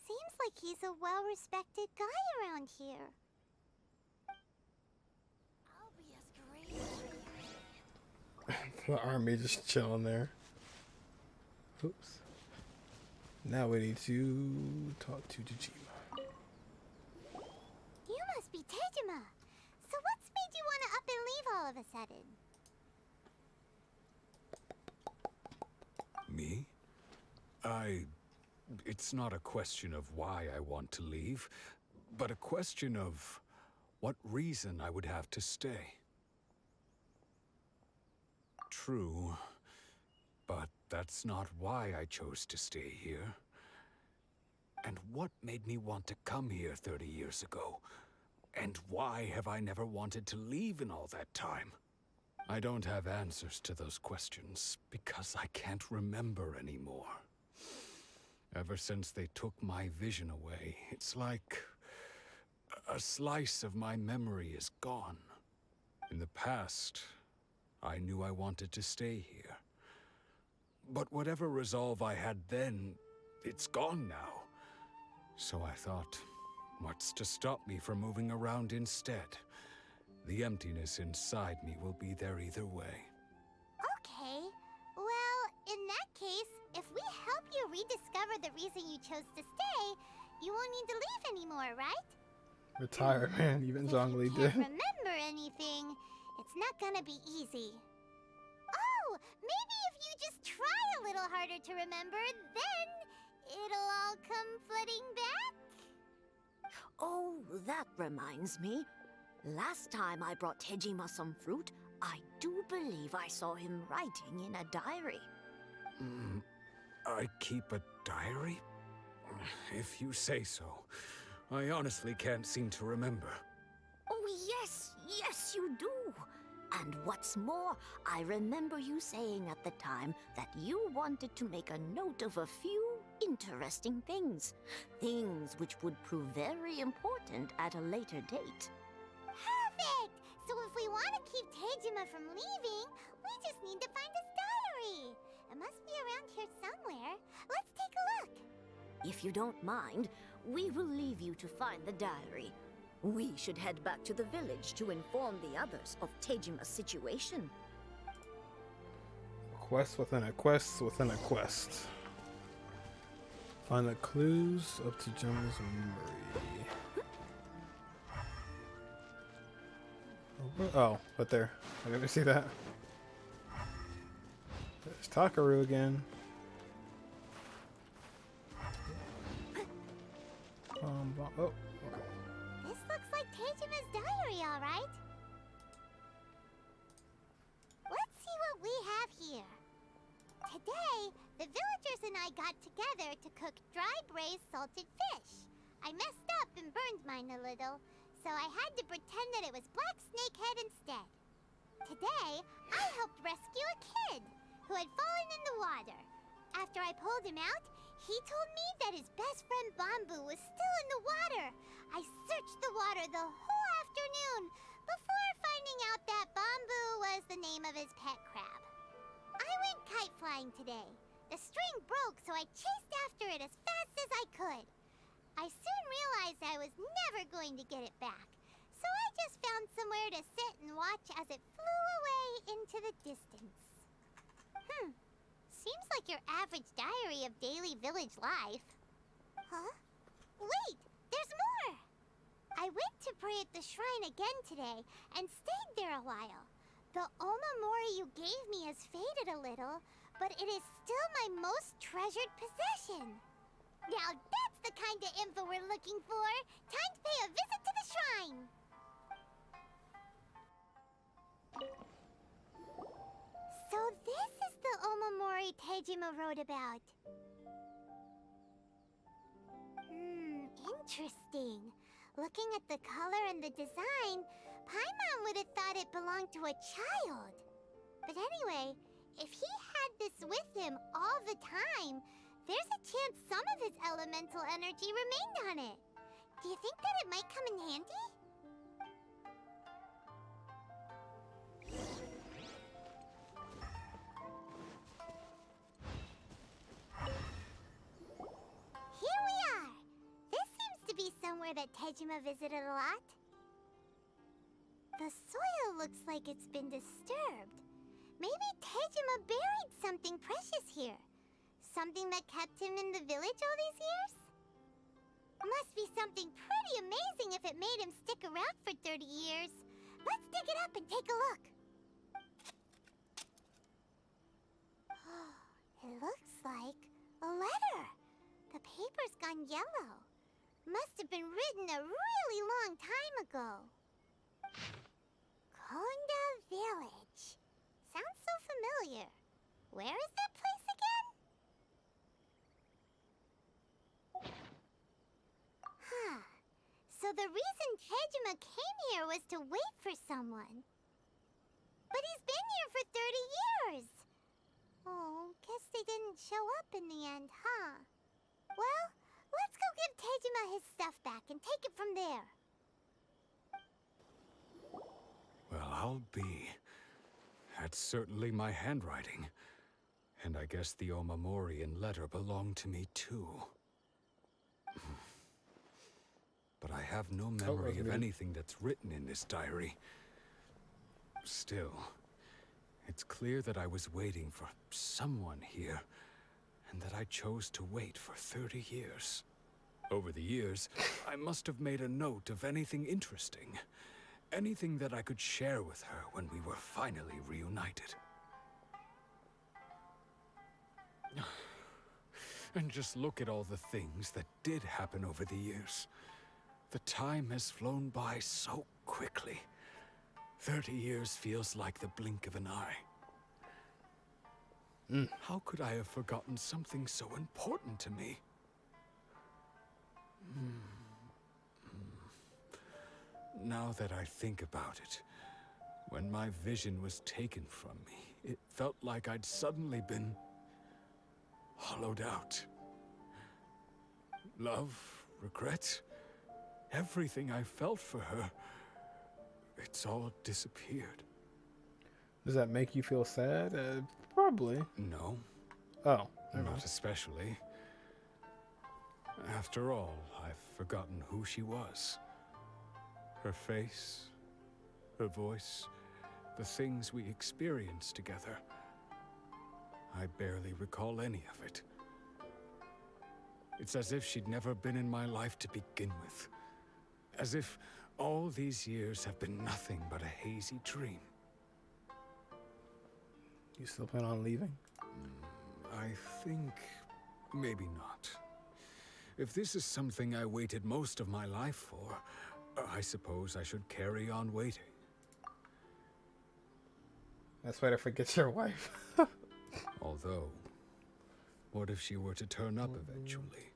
Seems like he's a well-respected guy around here. I'll be as great. The army just chilling there. Oops. Now we need to talk to Tejima. You must be Tejima. So what's made you want to up and leave all of a sudden? Me? It's not a question of why I want to leave, but a question of what reason I would have to stay. True, but that's not why I chose to stay here. And what made me want to come here 30 years ago? And why have I never wanted to leave in all that time? I don't have answers to those questions because I can't remember anymore. Ever since they took my vision away, it's like a slice of my memory is gone. In the past, I knew I wanted to stay here. But whatever resolve I had then, it's gone now. So I thought, what's to stop me from moving around instead? The emptiness inside me will be there either way. Okay. Well, in that case, if we help you rediscover the reason you chose to stay, you won't need to leave anymore, right? Retire, man. Even Zhongli If you did. can't remember anything, it's not gonna be easy. Oh, maybe if you just try a little harder to remember, then it'll all come flooding back? Oh, that reminds me. Last time I brought Tejima some fruit, I do believe I saw him writing in a diary. I keep a diary? If you say so. I honestly can't seem to remember. Oh, yes, yes, you do. And what's more, I remember you saying at the time that you wanted to make a note of a few interesting things. Things which would prove very important at a later date. Perfect! So if we want to keep Tejima from leaving, we just need to find his diary. It must be around here somewhere. Let's take a look. If you don't mind, we will leave you to find the diary. We should head back to the village to inform the others of Tejima's situation. Quest within a quest within a quest. Find the clues of Tejima's memory. Oh, right there. I didn't see that. There's Takaru again. Oh, okay. This looks like Teijima's diary, all right. Let's see what we have here. Today, the villagers and I got together to cook dry braised salted fish. I messed up and burned mine a little, so I had to pretend that it was black snakehead instead. Today, I helped rescue a kid who had fallen in the water. After I pulled him out, he told me that his best friend Bamboo was still in the water. I searched the water the whole afternoon before finding out that Bamboo was the name of his pet crab. I went kite flying today. The string broke, so I chased after it as fast as I could. I soon realized I was never going to get it back, so I just found somewhere to sit and watch as it flew away into the distance. Seems like your average diary of daily village life. Huh? Wait, there's more! I went to pray at the shrine again today and stayed there a while. The Omamori you gave me has faded a little, but it is still my most treasured possession. Now that's the kind of info we're looking for. Time to pay a visit to the shrine. So this is the Omamori Teijima wrote about. Interesting. Looking at the color and the design, Paimon would have thought it belonged to a child. But anyway, if he had this with him all the time, there's a chance some of his elemental energy remained on it. Do you think that it might come in handy? Here we are! This seems to be somewhere that Teijima visited a lot. The soil looks like it's been disturbed. Maybe Teijima buried something precious here. Something that kept him in the village all these years? Must be something pretty amazing if it made him stick around for 30 years. Let's dig it up and take a look. It looks like a letter. The paper's gone yellow. Must have been written a really long time ago. Konda Village. Sounds so familiar. Where is that place again? So the reason Teijima came here was to wait for someone. But he's been here for 30 years. Oh, guess they didn't show up in the end, huh? Well, let's go give Teijima his stuff back and take it from there. Well, I'll be. That's certainly my handwriting. And I guess the Omamorian letter belonged to me too. But I have no memory of anything that's written in this diary. Still, it's clear that I was waiting for someone here, and that I chose to wait for 30 years. Over the years, I must have made a note of anything interesting. Anything that I could share with her when we were finally reunited. And just look at all the things that did happen over the years. The time has flown by so quickly. 30 years feels like the blink of an eye. How could I have forgotten something so important to me? Now that I think about it, when my vision was taken from me, it felt like I'd suddenly been hollowed out. Love, regret, everything I felt for her, it's all disappeared. Does that make you feel sad? Probably. No. Oh. Not especially. After all, I've forgotten who she was. Her face, her voice, the things we experienced together. I barely recall any of it. It's as if she'd never been in my life to begin with. As if all these years have been nothing but a hazy dream. You still plan on leaving? I think maybe not. If this is something I waited most of my life for, I suppose I should carry on waiting. That's why to forget your wife. Although, what if she were to turn up eventually,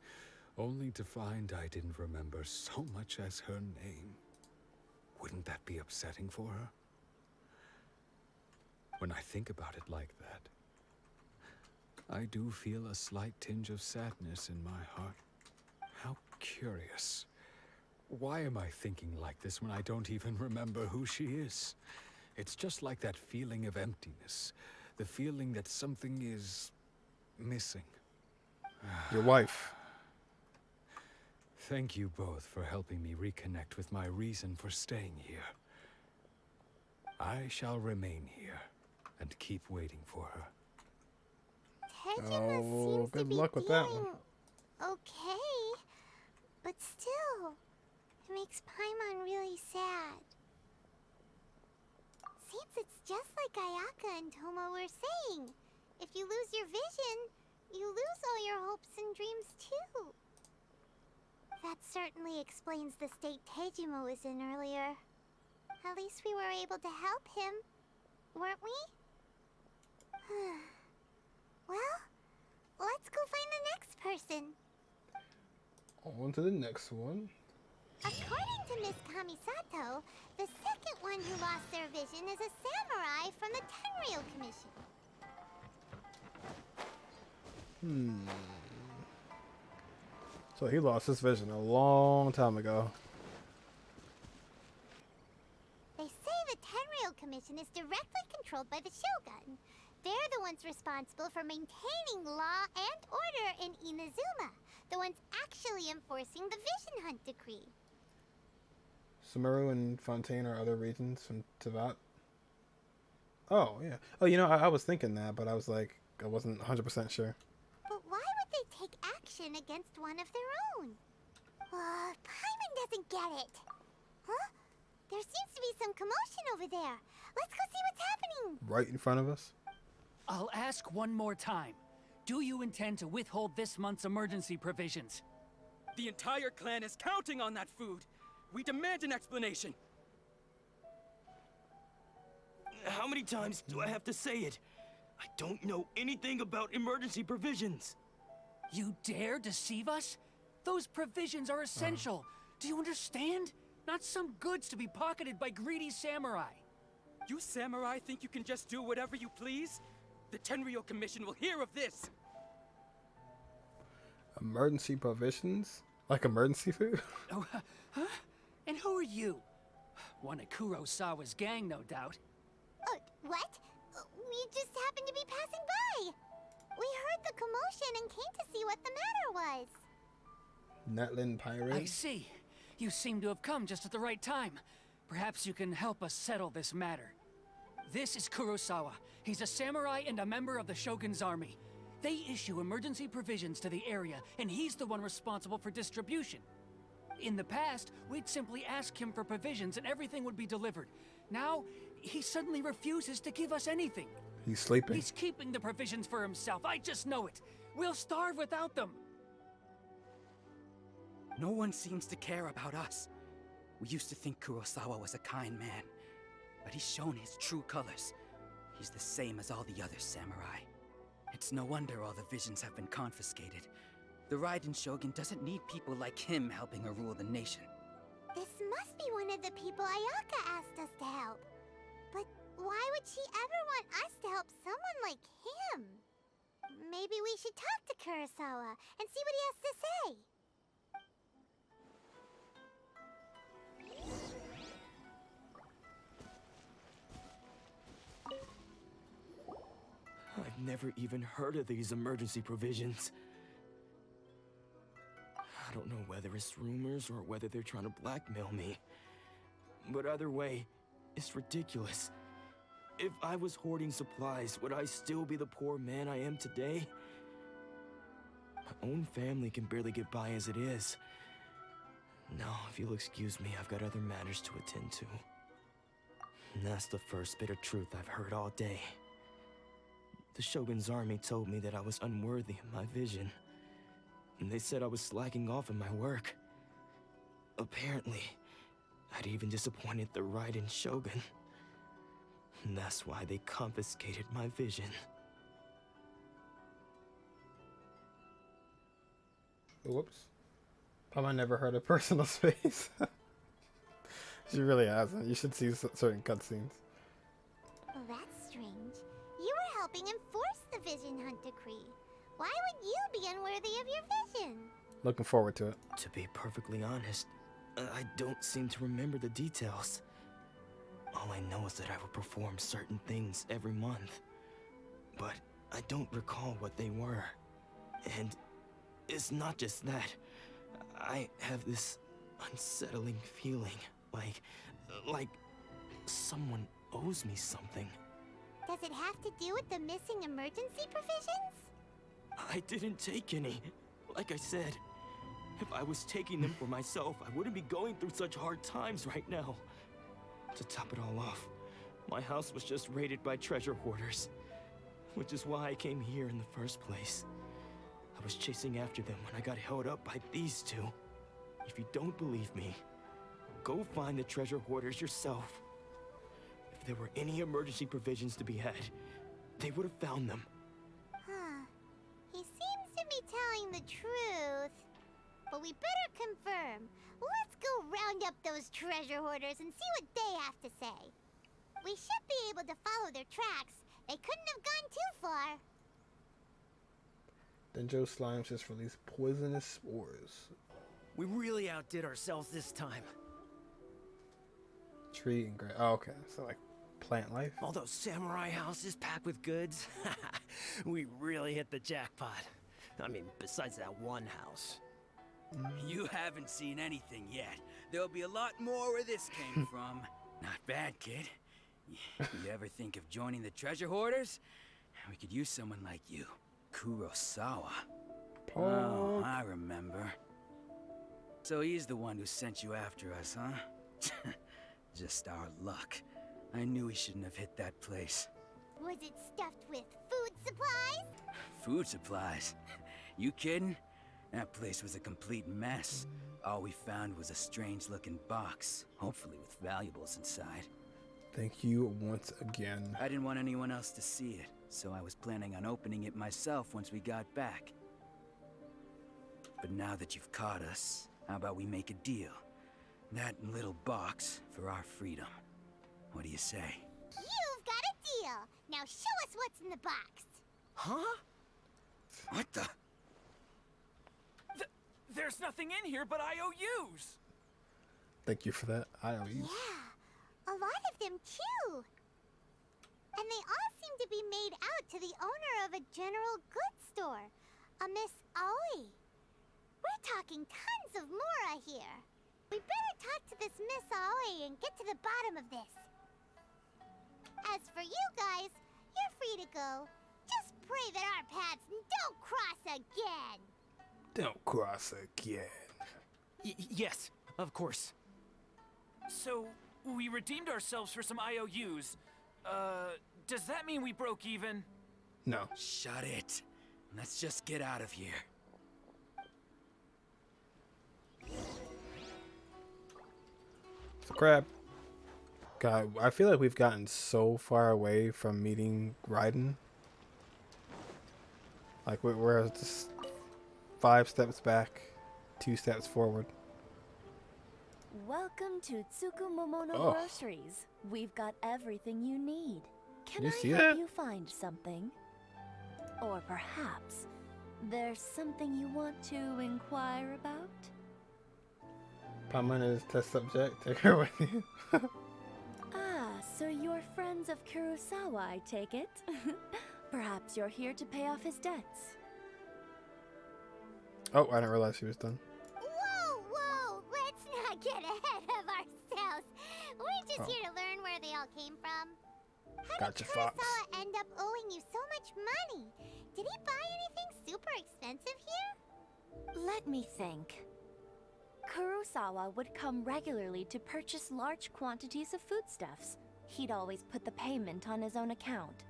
only to find I didn't remember so much as her name? Wouldn't that be upsetting for her? When I think about it like that, I do feel a slight tinge of sadness in my heart. How curious. Why am I thinking like this when I don't even remember who she is? It's just like that feeling of emptiness. The feeling that something is missing. Your wife. Thank you both for helping me reconnect with my reason for staying here. I shall remain here and keep waiting for her. Tejima Oh, seems to good be luck with that one. Okay, but still, it makes Paimon really sad. Seems it's just like Ayaka and Toma were saying. If you lose your vision, you lose all your hopes and dreams too. That certainly explains the state Tejima was in earlier. At least we were able to help him, weren't we? Well, let's go find the next person. On to the next one. According to Miss Kamisato, the second one who lost their vision is a samurai from the Tenryou Commission. So he lost his vision a long time ago. They say the Tenryou Commission is directly controlled by the Shogun. They're the ones responsible for maintaining law and order in Inazuma, the ones actually enforcing the Vision Hunt decree. Sumeru and Fontaine are other regions from Teyvat. Oh, yeah. Oh, you know, I was thinking that, but I was like, I wasn't 100% sure. But why would they take action against one of their own? Paimon doesn't get it. Huh? There seems to be some commotion over there. Let's go see what's happening. Right in front of us? I'll ask one more time. Do you intend to withhold this month's emergency provisions? The entire clan is counting on that food. We demand an explanation. How many times do I have to say it? I don't know anything about emergency provisions. You dare deceive us? Those provisions are essential. Do you understand? Not some goods to be pocketed by greedy samurai. You samurai think you can just do whatever you please? The Tenryou Commission will hear of this. Emergency provisions? Like emergency food? Oh, huh? And who are you? One of Kurosawa's gang, no doubt. What? We just happened to be passing by. We heard the commotion and came to see what the matter was. Netlin pirate? I see. You seem to have come just at the right time. Perhaps you can help us settle this matter. This is Kurosawa. He's a samurai and a member of the Shogun's army. They issue emergency provisions to the area, and he's the one responsible for distribution. In the past, we'd simply ask him for provisions and everything would be delivered. Now, he suddenly refuses to give us anything. He's sleeping? He's keeping the provisions for himself. I just know it. We'll starve without them. No one seems to care about us. We used to think Kurosawa was a kind man, but he's shown his true colors. He's the same as all the other samurai. It's no wonder all the visions have been confiscated. The Raiden Shogun doesn't need people like him helping her rule the nation. This must be one of the people Ayaka asked us to help. But why would she ever want us to help someone like him? Maybe we should talk to Kurosawa and see what he has to say. I've never even heard of these emergency provisions. I don't know whether it's rumors or whether they're trying to blackmail me. But either way, it's ridiculous. If I was hoarding supplies, would I still be the poor man I am today? My own family can barely get by as it is. Now, if you'll excuse me, I've got other matters to attend to. And that's the first bitter truth I've heard all day. The Shogun's army told me that I was unworthy of my vision. and they said I was slacking off in my work. Apparently, I'd even disappointed the Raiden Shogun. And that's why they confiscated my vision. Whoops. Paimon never heard of personal space. She really hasn't. You should see certain cutscenes. Well, that's strange. You were helping enforce the Vision Hunt decree. Why would you be unworthy of your vision? Looking forward to it. To be perfectly honest, I don't seem to remember the details. All I know is that I would perform certain things every month. But I don't recall what they were. And it's not just that. I have this unsettling feeling, like someone owes me something. Does it have to do with the missing emergency provisions? I didn't take any. Like I said, if I was taking them for myself, I wouldn't be going through such hard times right now. To top it all off, my house was just raided by treasure hoarders, which is why I came here in the first place. I was chasing after them when I got held up by these two. If you don't believe me, go find the treasure hoarders yourself. If there were any emergency provisions to be had, they would have found them. Huh. He seems to be telling the truth. But we better confirm. Let's go round up those treasure hoarders and see what they have to say. We should be able to follow their tracks. They couldn't have gone too far. Denjo slimes just released poisonous spores. We really outdid ourselves this time. Tree and gray. Oh, okay. So like plant life. All those samurai houses packed with goods. We really hit the jackpot. I mean, besides that one house. You haven't seen anything yet. There'll be a lot more where this came from. Not bad, kid. You ever think of joining the treasure hoarders? We could use someone like you. Kurosawa. Oh, I remember. So he's the one who sent you after us, huh? Just our luck. I knew he shouldn't have hit that place. Was it stuffed with food supplies? Food supplies? You kidding? That place was a complete mess. All we found was a strange-looking box, hopefully with valuables inside. Thank you once again. I didn't want anyone else to see it, so I was planning on opening it myself once we got back. But now that you've caught us, how about we make a deal? That little box for our freedom. What do you say? You've got a deal. Now show us what's in the box. Huh? What the? There's nothing in here but IOUs! Thank you for that. IOUs. Yeah, a lot of them too. And they all seem to be made out to the owner of a general goods store, a Miss Aoi. We're talking tons of Mora here. We better talk to this Miss Aoi and get to the bottom of this. As for you guys, you're free to go. Just pray that our paths don't cross again. Don't cross again. Yes, of course. So, we redeemed ourselves for some IOUs. Does that mean we broke even? No. Shut it. Let's just get out of here. It's a crab. God, I feel like we've gotten so far away from meeting Raiden. Like we're just 5 steps back, 2 steps forward. Welcome to Tsukumomono Oh. Groceries. We've got everything you need. Can You I see help that? you find something? Or perhaps there's something you want to inquire about? Paimon is test subject. Take her with you. Ah, so you're friends of Kurosawa, I take it? Perhaps you're here to pay off his debts. Oh, I didn't realize she was done. Whoa, let's not get ahead of ourselves. We're just here to learn where they all came from. How Gotcha, did Fox. Kurosawa end up owing you so much money? Did he buy anything super expensive here? Let me think. Kurosawa would come regularly to purchase large quantities of foodstuffs. He'd always put the payment on his own account.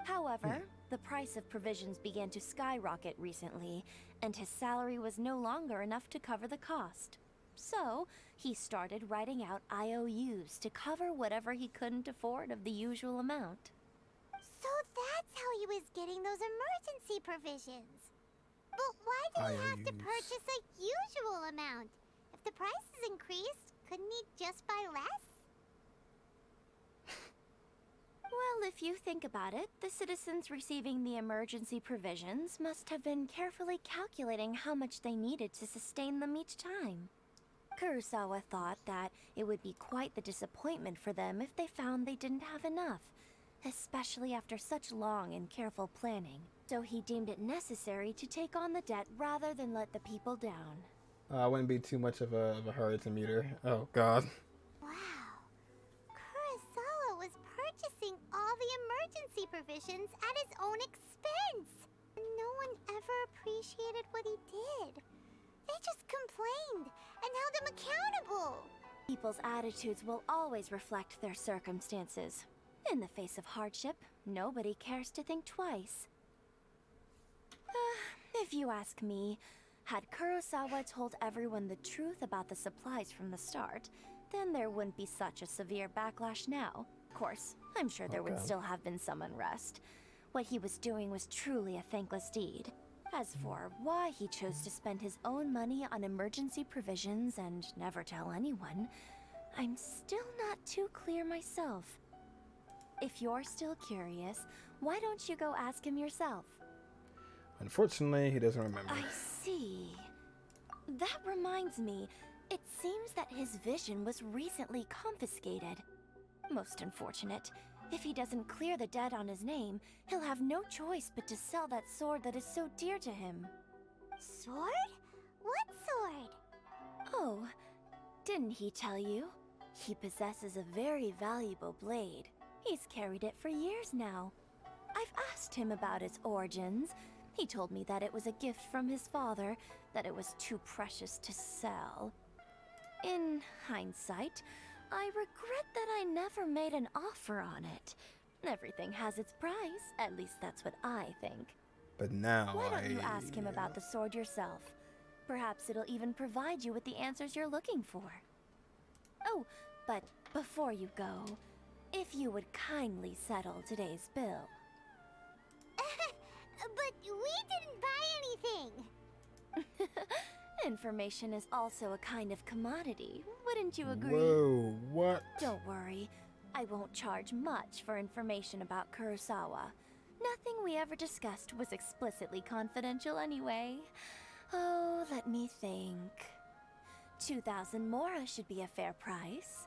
However, The price of provisions began to skyrocket recently, and his salary was no longer enough to cover the cost. So, he started writing out IOUs to cover whatever he couldn't afford of the usual amount. So that's how he was getting those emergency provisions. But why did he have to purchase a usual amount? If the price is increased, couldn't he just buy less? Well, if you think about it, the citizens receiving the emergency provisions must have been carefully calculating how much they needed to sustain them each time. Kurosawa thought that it would be quite the disappointment for them if they found they didn't have enough, especially after such long and careful planning. So he deemed it necessary to take on the debt rather than let the people down. Wouldn't be too much of a hurry to meet her. Oh, God. Wow. Kurosawa was purchasing all the emergency provisions at his own expense. No one ever appreciated what he did. They just complained and held him accountable. People's attitudes will always reflect their circumstances. In the face of hardship, nobody cares to think twice. If you ask me, had Kurosawa told everyone the truth about the supplies from the start, then there wouldn't be such a severe backlash now. Of course, I'm sure there would still have been some unrest. What he was doing was truly a thankless deed. As for why he chose to spend his own money on emergency provisions and never tell anyone, I'm still not too clear myself. If you're still curious, why don't you go ask him yourself? Unfortunately, he doesn't remember. I see. That reminds me, it seems that his vision was recently confiscated. Most unfortunate. If he doesn't clear the debt on his name, he'll have no choice but to sell that sword that is so dear to him. Sword? What sword? Oh, didn't he tell you? He possesses a very valuable blade. He's carried it for years now. I've asked him about its origins. He told me that it was a gift from his father, that it was too precious to sell. In hindsight, I regret that I never made an offer on it. Everything has its price, at least that's what I think. But now Why don't you ask him about the sword yourself? Perhaps it'll even provide you with the answers you're looking for. Oh, but before you go, if you would kindly settle today's bill. But we didn't buy anything! Information is also a kind of commodity, wouldn't you agree? Whoa, what? Don't worry, I won't charge much for information about Kurosawa. Nothing we ever discussed was explicitly confidential anyway. Oh, let me think. 2,000 mora should be a fair price.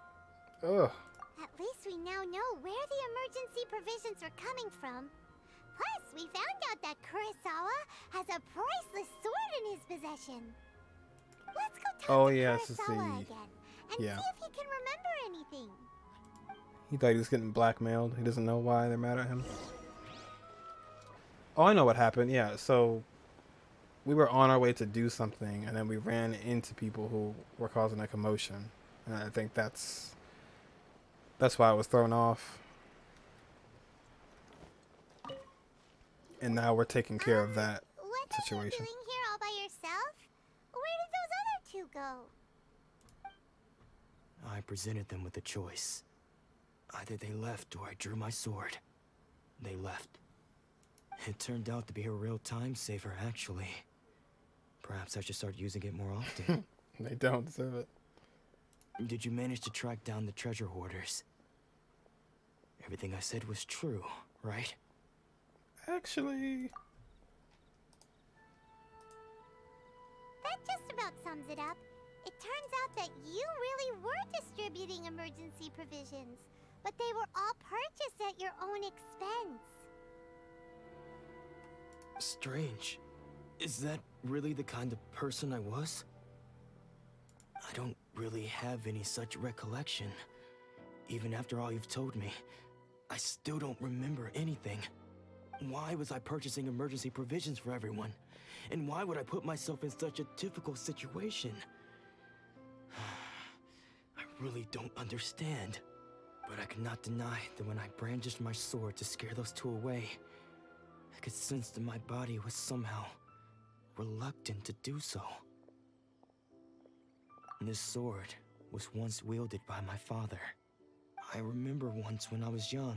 Ugh. At least we now know where the emergency provisions are coming from. Plus, we found out that Kurosawa has a priceless sword in his possession. Let's go talk to Kurosawa again and see if he can remember anything. He thought he was getting blackmailed. He doesn't know why they're mad at him. Oh, I know what happened. Yeah, so we were on our way to do something, and then we ran into people who were causing a commotion. And I think that's why I was thrown off. And now we're taking care of that situation. What are you doing here all by yourself? Where did those other two go? I presented them with a choice. Either they left or I drew my sword. They left. It turned out to be a real time saver, actually. Perhaps I should start using it more often. They don't deserve it. Did you manage to track down the treasure hoarders? Everything I said was true, right? Actually... That just about sums it up. It turns out that you really were distributing emergency provisions, but they were all purchased at your own expense. Strange. Is that really the kind of person I was? I don't really have any such recollection. Even after all you've told me, I still don't remember anything. Why was I purchasing emergency provisions for everyone? And why would I put myself in such a difficult situation? I really don't understand. But I cannot deny that when I brandished my sword to scare those two away, I could sense that my body was somehow reluctant to do so. This sword was once wielded by my father. I remember once when I was young,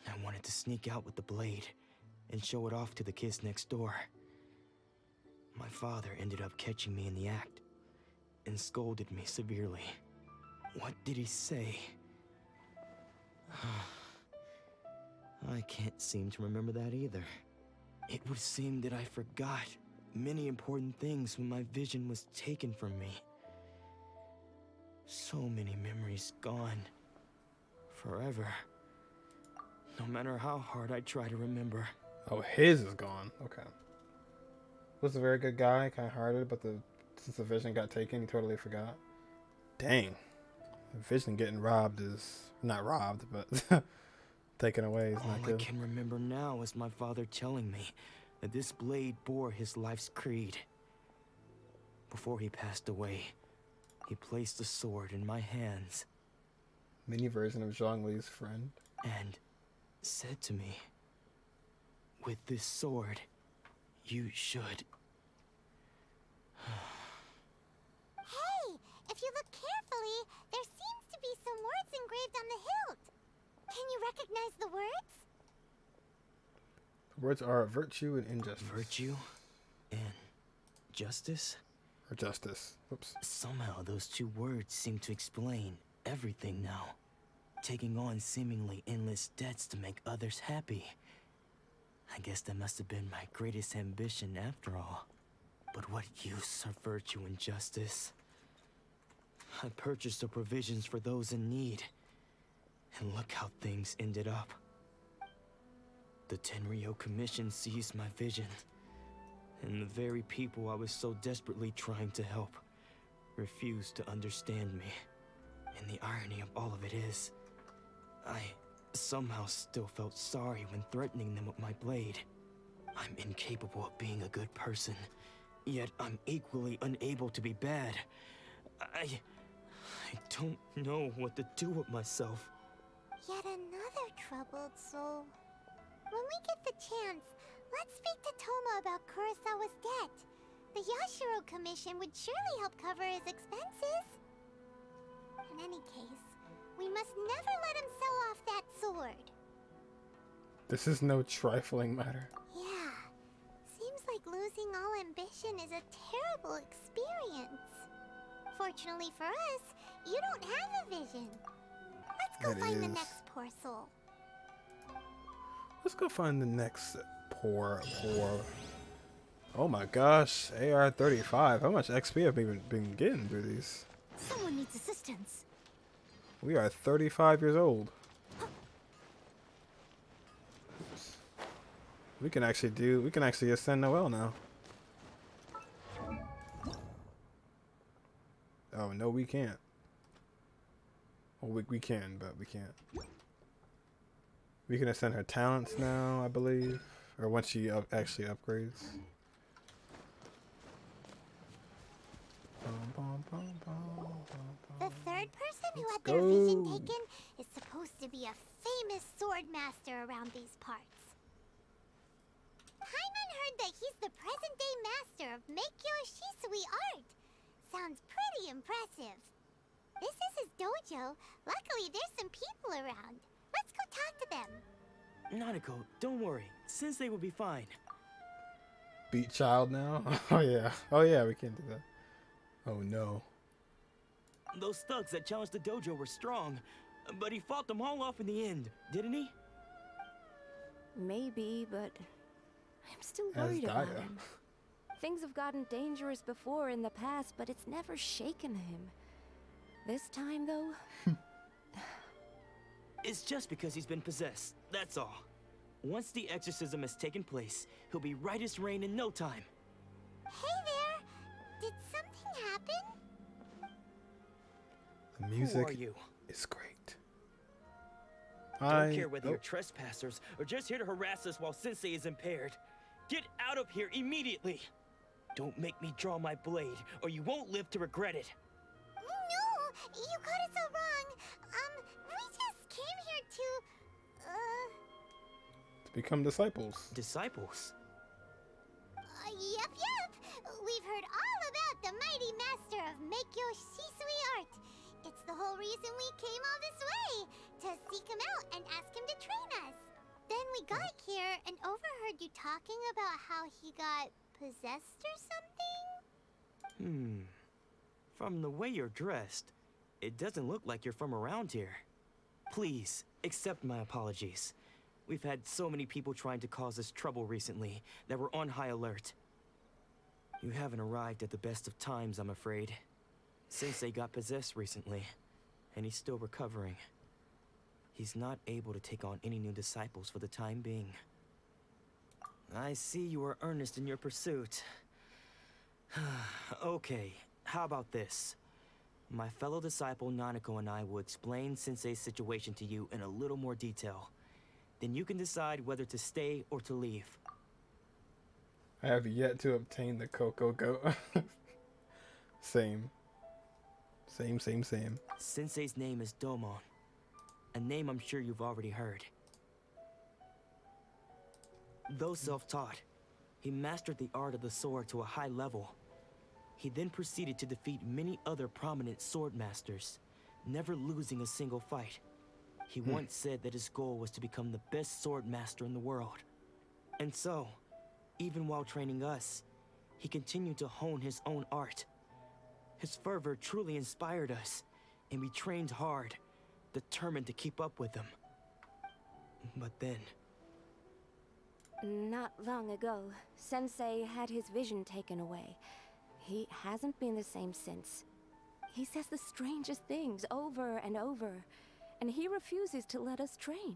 I wanted to sneak out with the blade and show it off to the kids next door. My father ended up catching me in the act and scolded me severely. What did he say? I can't seem to remember that either. It would seem that I forgot many important things when my vision was taken from me. So many memories gone. Forever. No matter how hard I try to remember. Oh, his is gone. Okay. Was a very good guy, kind-hearted, but since the vision got taken, he totally forgot. Dang. The vision getting robbed is... Not robbed, but... taken away is not good. All I can remember now is my father telling me that this blade bore his life's creed. Before he passed away, he placed the sword in my hands. Mini version of Zhongli's friend. And said to me, with this sword, you should... Hey, if you look carefully, there seems to be some words engraved on the hilt. Can you recognize the words? The words are virtue and injustice. Virtue and justice? Or justice. Oops. Somehow those two words seem to explain everything now. Taking on seemingly endless debts to make others happy. I guess that must have been my greatest ambition after all. But what use are virtue and justice? I purchased the provisions for those in need. And look how things ended up. The Tenryou Commission seized my vision. And the very people I was so desperately trying to help refused to understand me. And the irony of all of it is, I somehow still felt sorry when threatening them with my blade. I'm incapable of being a good person, yet I'm equally unable to be bad. I don't know what to do with myself. Yet another troubled soul. When we get the chance, let's speak to Toma about Kurosawa's debt. The Yashiro Commission would surely help cover his expenses. In any case, we must never let him sell off that sword. This is no trifling matter. Yeah. Seems like losing all ambition is a terrible experience. Fortunately for us, you don't have a vision. Let's go find the next poor soul. Let's go find the next poor. Oh my gosh, AR-35. How much XP have we been getting through these? Someone needs assistance. We are 35 years old. Oops. We can actually ascend Noelle now. Oh, no, we can't. Well, we can, but we can't. We can ascend her talents now, I believe. Or once she actually upgrades. The third person who had their vision taken is supposed to be a famous sword master around these parts. Paimon heard that he's the present-day master of Meikyo Shisui art. Sounds pretty impressive. This is his dojo. Luckily, there's some people around. Let's go talk to them. Nanako, don't worry. Sensei will be fine. Beat child now? Oh yeah, we can't do that. Oh no. Those thugs that challenged the dojo were strong, but he fought them all off in the end, didn't he? Maybe, but I'm still worried about him. Things have gotten dangerous before in the past, but it's never shaken him. This time, though... It's just because he's been possessed, that's all. Once the exorcism has taken place, he'll be right as rain in no time. Hey there! Did something happen? The music Who are you? is great. Don't care whether you're trespassers or just here to harass us while Sensei is impaired. Get out of here immediately! Don't make me draw my blade, or you won't live to regret it. No! You got it so wrong! We just came here to Become disciples. Disciples? Yep. We've heard all about the mighty master of Make-Yo Shisui art. It's the whole reason we came all this way, to seek him out and ask him to train us. Then we got here and overheard you talking about how he got possessed or something? From the way you're dressed, it doesn't look like you're from around here. Please, accept my apologies. We've had so many people trying to cause us trouble recently that we're on high alert. You haven't arrived at the best of times, I'm afraid. Sensei got possessed recently, and he's still recovering. He's not able to take on any new disciples for the time being. I see you are earnest in your pursuit. Okay, how about this? My fellow disciple Nanako and I will explain Sensei's situation to you in a little more detail. Then you can decide whether to stay or to leave. I have yet to obtain the Coco Goat. Same. Sensei's name is Domon. A name I'm sure you've already heard. Though self-taught, he mastered the art of the sword to a high level. He then proceeded to defeat many other prominent sword masters, never losing a single fight. He once said that his goal was to become the best sword master in the world. And so, even while training us, he continued to hone his own art. His fervor truly inspired us, and we trained hard, determined to keep up with him. But then... Not long ago, Sensei had his vision taken away. He hasn't been the same since. He says the strangest things over and over, and he refuses to let us train.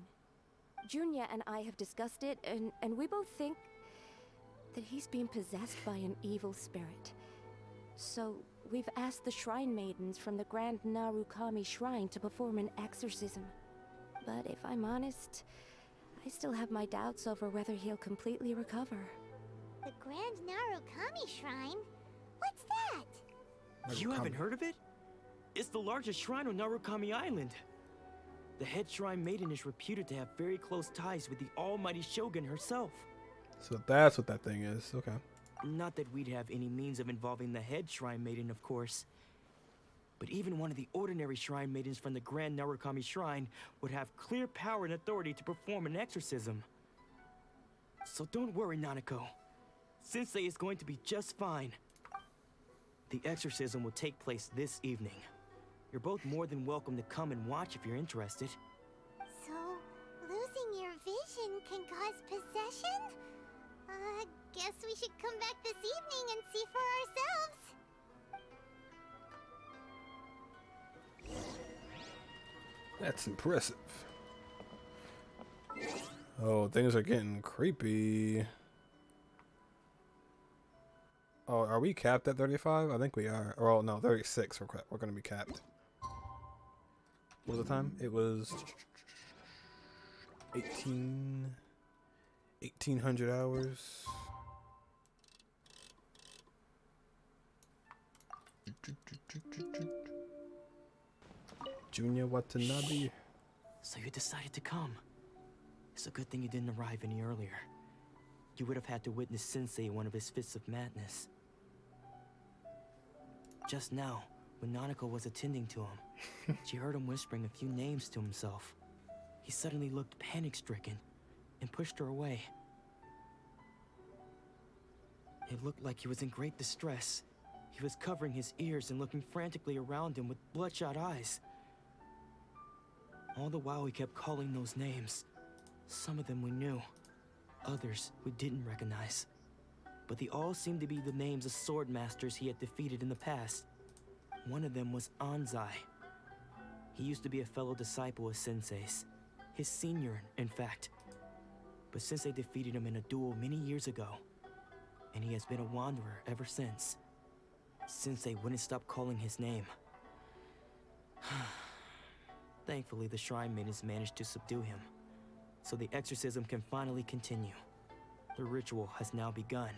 Junya and I have discussed it, and we both think that he's being possessed by an evil spirit. So, we've asked the Shrine Maidens from the Grand Narukami Shrine to perform an exorcism. But if I'm honest, I still have my doubts over whether he'll completely recover. The Grand Narukami Shrine? What's that? You haven't heard of it? It's the largest shrine on Narukami Island. The head shrine maiden is reputed to have very close ties with the almighty Shogun herself. So that's what that thing is, okay. Not that we'd have any means of involving the head shrine maiden, of course. But even one of the ordinary shrine maidens from the Grand Narukami Shrine would have clear power and authority to perform an exorcism. So don't worry, Nanako. Sensei is going to be just fine. The exorcism will take place this evening. You're both more than welcome to come and watch if you're interested. So, losing your vision can cause possession? Guess we should come back this evening and see for ourselves. That's impressive. Oh, things are getting creepy. Oh, are we capped at 35? I think we are. Or, no, 36. We're going to be capped. What was the time? It was 1800 hours. Junya Watanabe. So you decided to come. It's a good thing you didn't arrive any earlier. You would have had to witness Sensei in one of his fits of madness. Just now, when Nanako was attending to him, she heard him whispering a few names to himself. He suddenly looked panic-stricken and pushed her away. It looked like he was in great distress. He was covering his ears and looking frantically around him with bloodshot eyes. All the while he kept calling those names. Some of them we knew, others we didn't recognize. But they all seemed to be the names of sword masters he had defeated in the past. One of them was Anzai. He used to be a fellow disciple of Sensei's. His senior, in fact. But Sensei defeated him in a duel many years ago, and he has been a wanderer ever since. Sensei wouldn't stop calling his name. Thankfully, the Shrine Maidens managed to subdue him, so the exorcism can finally continue. The ritual has now begun.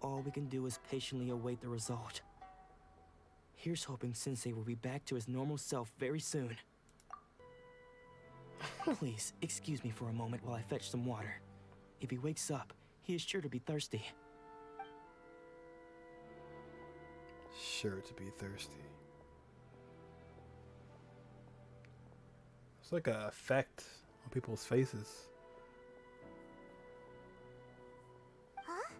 All we can do is patiently await the result. Here's hoping Sensei will be back to his normal self very soon. Please, excuse me for a moment while I fetch some water. If he wakes up, he is sure to be thirsty. Sure to be thirsty. It's like an effect on people's faces. Huh?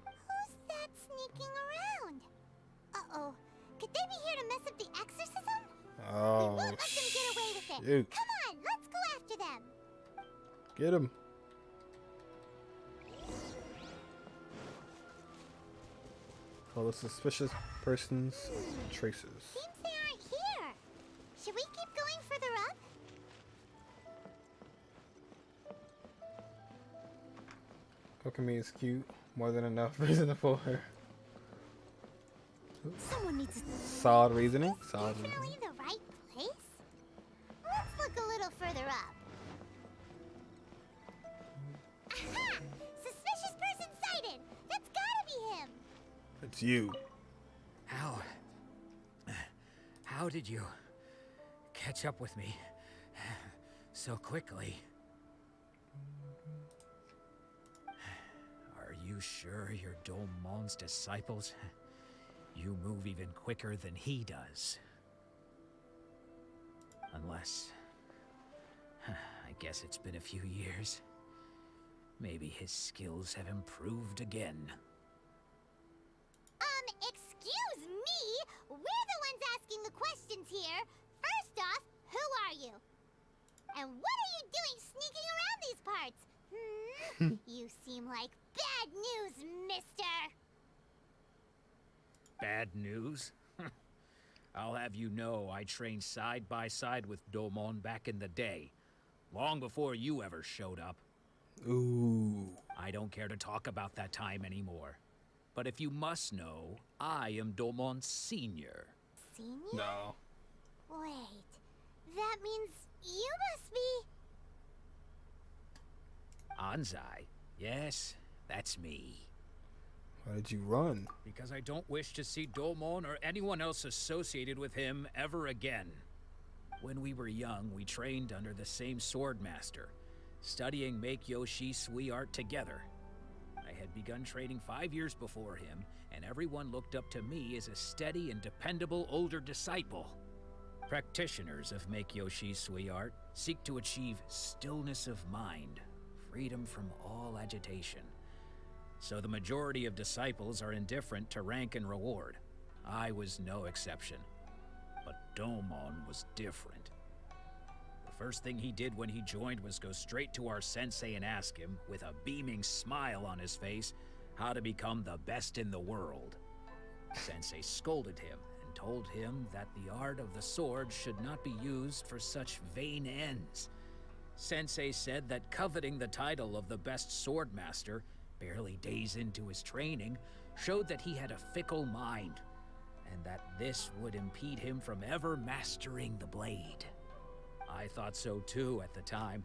Who's that sneaking around? Uh-oh. Could they be here to mess up the exorcism? Oh, we won't let them get away with it. shoot. Come on, let's go after them. Get him. Follow suspicious persons' traces. Seems they aren't here. Should we keep going further up? Kokumi is cute. More than enough reason for her. Someone needs to... Solid reasoning. Solid reasoning. Definitely the right place? Let's look a little further up. Aha! Suspicious person sighted! That's gotta be him! It's you. How did you catch up with me so quickly? Are you sure you're Domon's disciples? You move even quicker than he does. Unless... I guess it's been a few years. Maybe his skills have improved again. Excuse me? We're the ones asking the questions here. First off, who are you? And what are you doing sneaking around these parts? You seem like bad news, mister! Bad news? I'll have you know I trained side by side with Domon back in the day. Long before you ever showed up. Ooh. I don't care to talk about that time anymore. But if you must know, I am Domon's senior. Senior? No. Wait, that means you must be... Anzai? Yes, that's me. Why did you run? Because I don't wish to see Domon or anyone else associated with him ever again. When we were young, we trained under the same swordmaster, studying Make-Yoshi Sui art together. I had begun training 5 years before him, and everyone looked up to me as a steady and dependable older disciple. Practitioners of Make-Yoshi Sui art seek to achieve stillness of mind, freedom from all agitation. So the majority of disciples are indifferent to rank and reward. I was no exception. But Domon was different. The first thing he did when he joined was go straight to our sensei and ask him, with a beaming smile on his face, how to become the best in the world. Sensei scolded him and told him that the art of the sword should not be used for such vain ends. Sensei said that coveting the title of the best swordmaster, barely days into his training, showed that he had a fickle mind, and that this would impede him from ever mastering the blade. I thought so too at the time,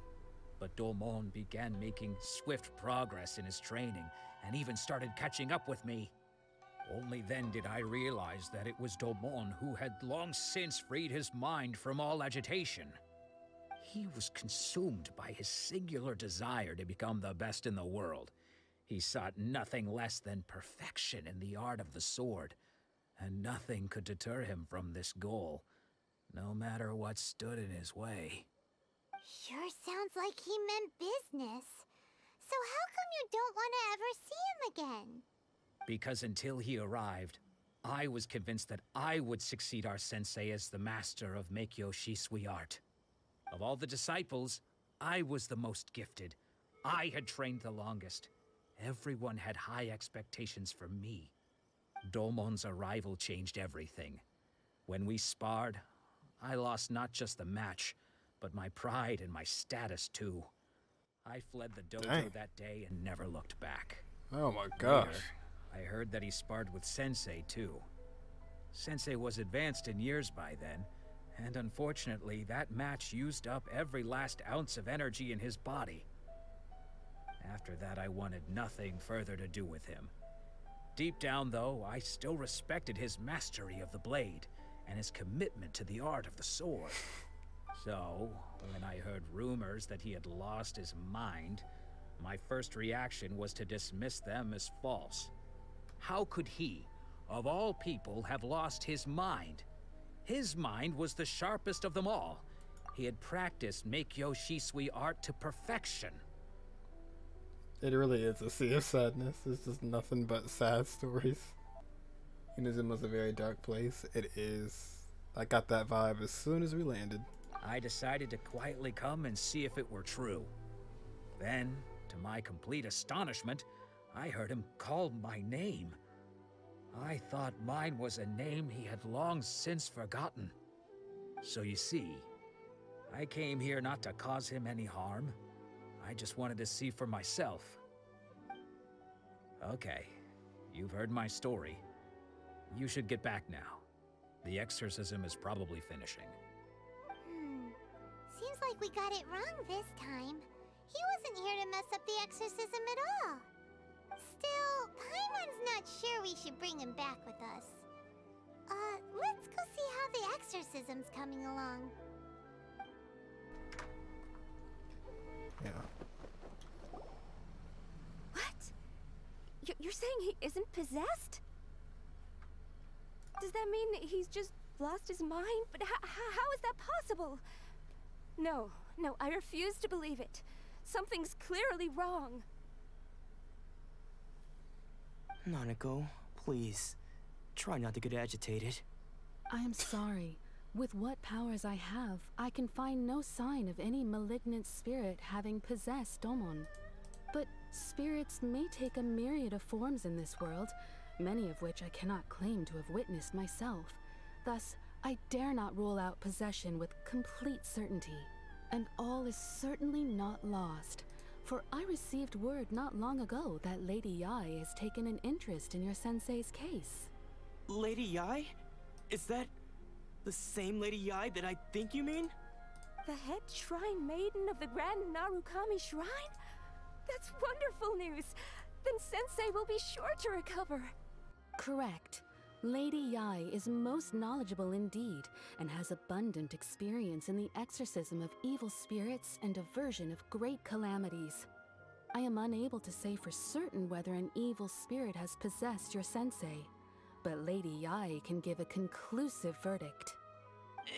but Domon began making swift progress in his training, and even started catching up with me. Only then did I realize that it was Domon who had long since freed his mind from all agitation. He was consumed by his singular desire to become the best in the world. He sought nothing less than perfection in the art of the sword, and nothing could deter him from this goal, no matter what stood in his way. Sure sounds like he meant business. So how come you don't want to ever see him again? Because until he arrived, I was convinced that I would succeed our sensei as the master of Make-Yoshi Sui art. Of all the disciples, I was the most gifted. I had trained the longest. Everyone had high expectations for me. Domon's arrival changed everything. When we sparred, I lost not just the match, but my pride and my status too. I fled the dojo that day and never looked back. Oh my gosh. Later, I heard that he sparred with Sensei too. Sensei was advanced in years by then, and unfortunately that match used up every last ounce of energy in his body. After that, I wanted nothing further to do with him. Deep down, though, I still respected his mastery of the blade and his commitment to the art of the sword. So, when I heard rumors that he had lost his mind, my first reaction was to dismiss them as false. How could he, of all people, have lost his mind? His mind was the sharpest of them all. He had practiced miHoYo Shisui art to perfection. It really is a sea of sadness. It's just nothing but sad stories. Inazuma was a very dark place. It is. I got that vibe as soon as we landed. I decided to quietly come and see if it were true. Then, to my complete astonishment, I heard him call my name. I thought mine was a name he had long since forgotten. So you see, I came here not to cause him any harm. I just wanted to see for myself. Okay, you've heard my story. You should get back now. The exorcism is probably finishing. Seems like we got it wrong this time. He wasn't here to mess up the exorcism at all. Still, Paimon's not sure we should bring him back with us. Let's go see how the exorcism's coming along. Yeah. What? You're saying he isn't possessed? Does that mean he's just lost his mind? But how is that possible? No, I refuse to believe it. Something's clearly wrong. Nanako, please, try not to get agitated. I am sorry. With what powers I have, I can find no sign of any malignant spirit having possessed Domon. But spirits may take a myriad of forms in this world, many of which I cannot claim to have witnessed myself. Thus, I dare not rule out possession with complete certainty. And all is certainly not lost, for I received word not long ago that Lady Yae has taken an interest in your sensei's case. Lady Yae? Is that the same Lady Yae that I think you mean? The head shrine maiden of the Grand Narukami Shrine? That's wonderful news! Then Sensei will be sure to recover. Correct. Lady Yae is most knowledgeable indeed, and has abundant experience in the exorcism of evil spirits and aversion of great calamities. I am unable to say for certain whether an evil spirit has possessed your sensei, but Lady Yae can give a conclusive verdict.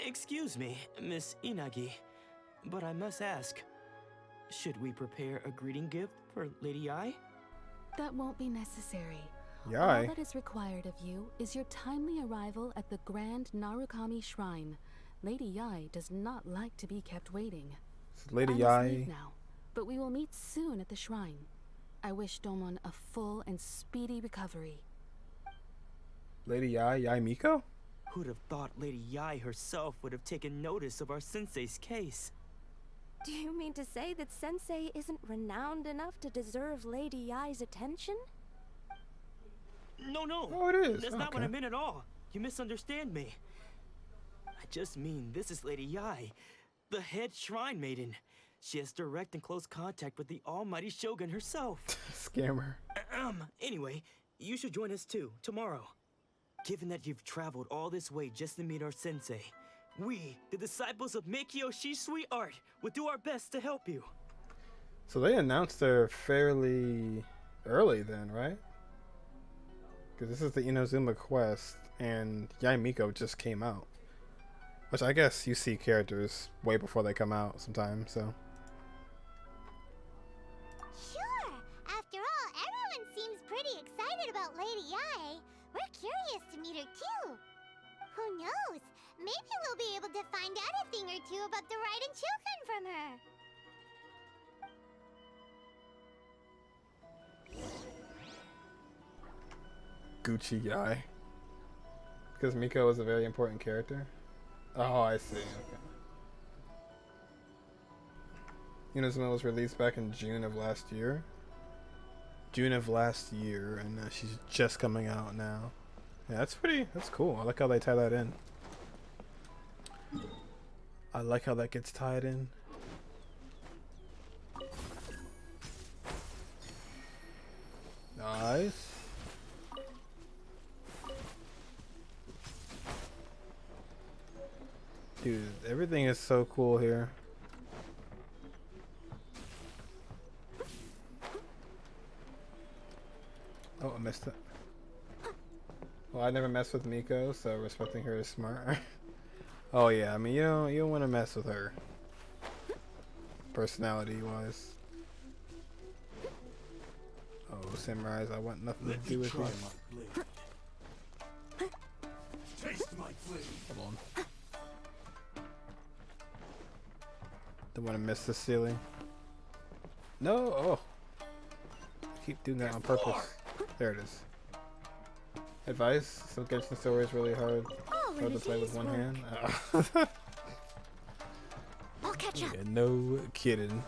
Excuse me, Miss Inagi, but I must ask, should we prepare a greeting gift for Lady Yae? That won't be necessary. Yae. All that is required of you is your timely arrival at the Grand Narukami Shrine. Lady Yae does not like to be kept waiting. Lady I must Yae. leave now, but we will meet soon at the shrine. I wish Domon a full and speedy recovery. Lady Yae Miko? Who'd have thought Lady Yae herself would have taken notice of our sensei's case? Do you mean to say that Sensei isn't renowned enough to deserve Lady Yae's attention? No. Oh, it is. That's not what I meant at all. You misunderstand me. I just mean this is Lady Yae, the head shrine maiden. She has direct and close contact with the almighty Shogun herself. Scammer. Anyway, you should join us too, tomorrow. Given that you've traveled all this way just to meet our sensei, we, the disciples of miHoYo Shisui art, will do our best to help you. So they announced her fairly early then, right? Because this is the Inazuma quest, and Yae Miko just came out. Which I guess you see characters way before they come out sometimes, so. Sure! After all, everyone seems pretty excited about Lady Yae. We're curious to meet her too. Who knows? Maybe we'll be able to find out a thing or two about the Raiden Shogun from her. Gucci Yae. Because Miko is a very important character. Oh, I see. Okay. Inazuma was released back in June of last year. And she's just coming out now. Yeah, that's cool. I like how they tie that in. I like how that gets tied in. Nice. Dude, everything is so cool here. Oh, I missed it. Well, I never messed with Miko, so respecting her is smart. Oh yeah, I mean you don't want to mess with her. Personality-wise. Oh, samurais, I want nothing to do with you. Hold on. Don't want to miss the ceiling. No! Oh! I keep doing that on purpose. There it is. Advice: some Genshin story is really hard to play with one hand. I'll catch up. Yeah, no kidding.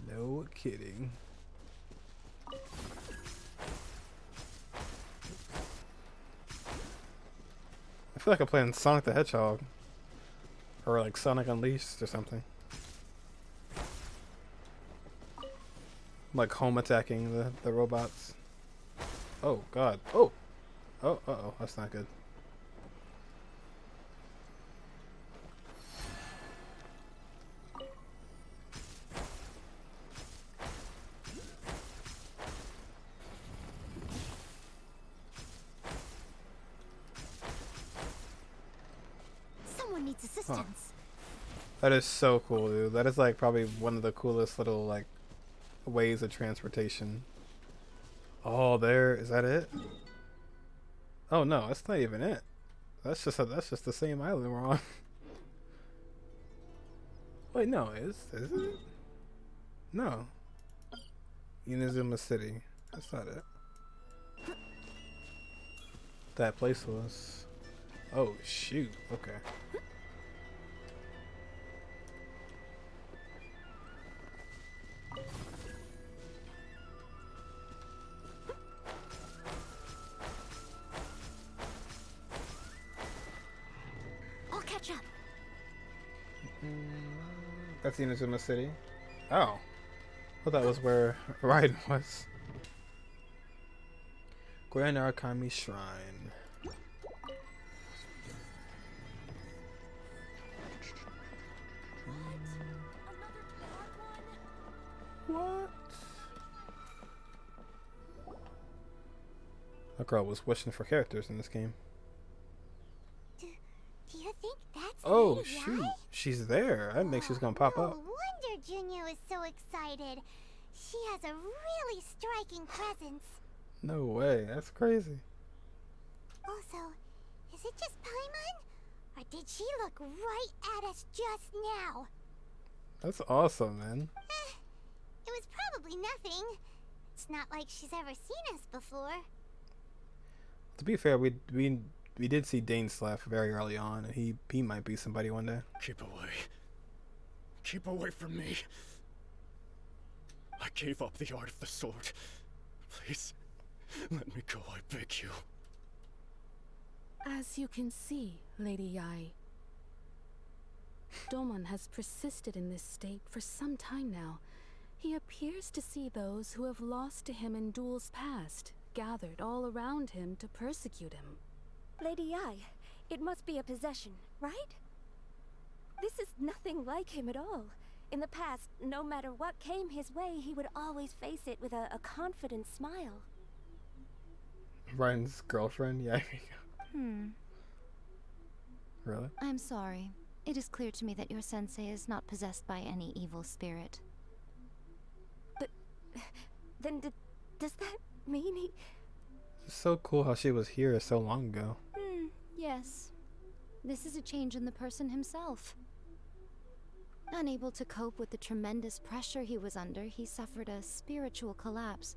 No kidding. I feel like I'm playing Sonic the Hedgehog. Or like Sonic Unleashed or something. Like home attacking the robots. Oh god. Oh! Oh, uh-oh. That's not good. Someone needs assistance. That is so cool, dude. That is like probably one of the coolest little like ways of transportation. Oh, there is that it? Oh no, that's not even it. That's just the same island we're on. Wait, no, is it? No. Inazuma City. That's not it. That place was. Oh shoot. Okay. I'll catch up. That's Inazuma City. Oh. I thought that was where Raiden was. Grand Arcami Shrine. What? That girl was wishing for characters in this game. Do you think that's Oh Lady shoot, Yae? she's there. I think she's gonna pop No up. wonder Junyo is so excited. She has a really striking presence. No way, that's crazy. Also, is it just Paimon? Or did she look right at us just now? That's awesome, man. It was probably nothing. It's not like she's ever seen us before. To be fair, we did see dainsleif very early on, and he might be somebody one day. Keep away. Keep away from me. I gave up the art of the sword. Please, let me go, I beg you. As you can see, Lady Yae, Domon has persisted in this state for some time now. He appears to see those who have lost to him in duels past, gathered all around him to persecute him. Lady Yae, it must be a possession, right? This is nothing like him at all. In the past, no matter what came his way, he would always face it with a confident smile. Ryan's girlfriend? Yeah. Really? I'm sorry. It is clear to me that your sensei is not possessed by any evil spirit. But then does that mean he... It's so cool how she was here so long ago. Yes. This is a change in the person himself. Unable to cope with the tremendous pressure he was under, he suffered a spiritual collapse.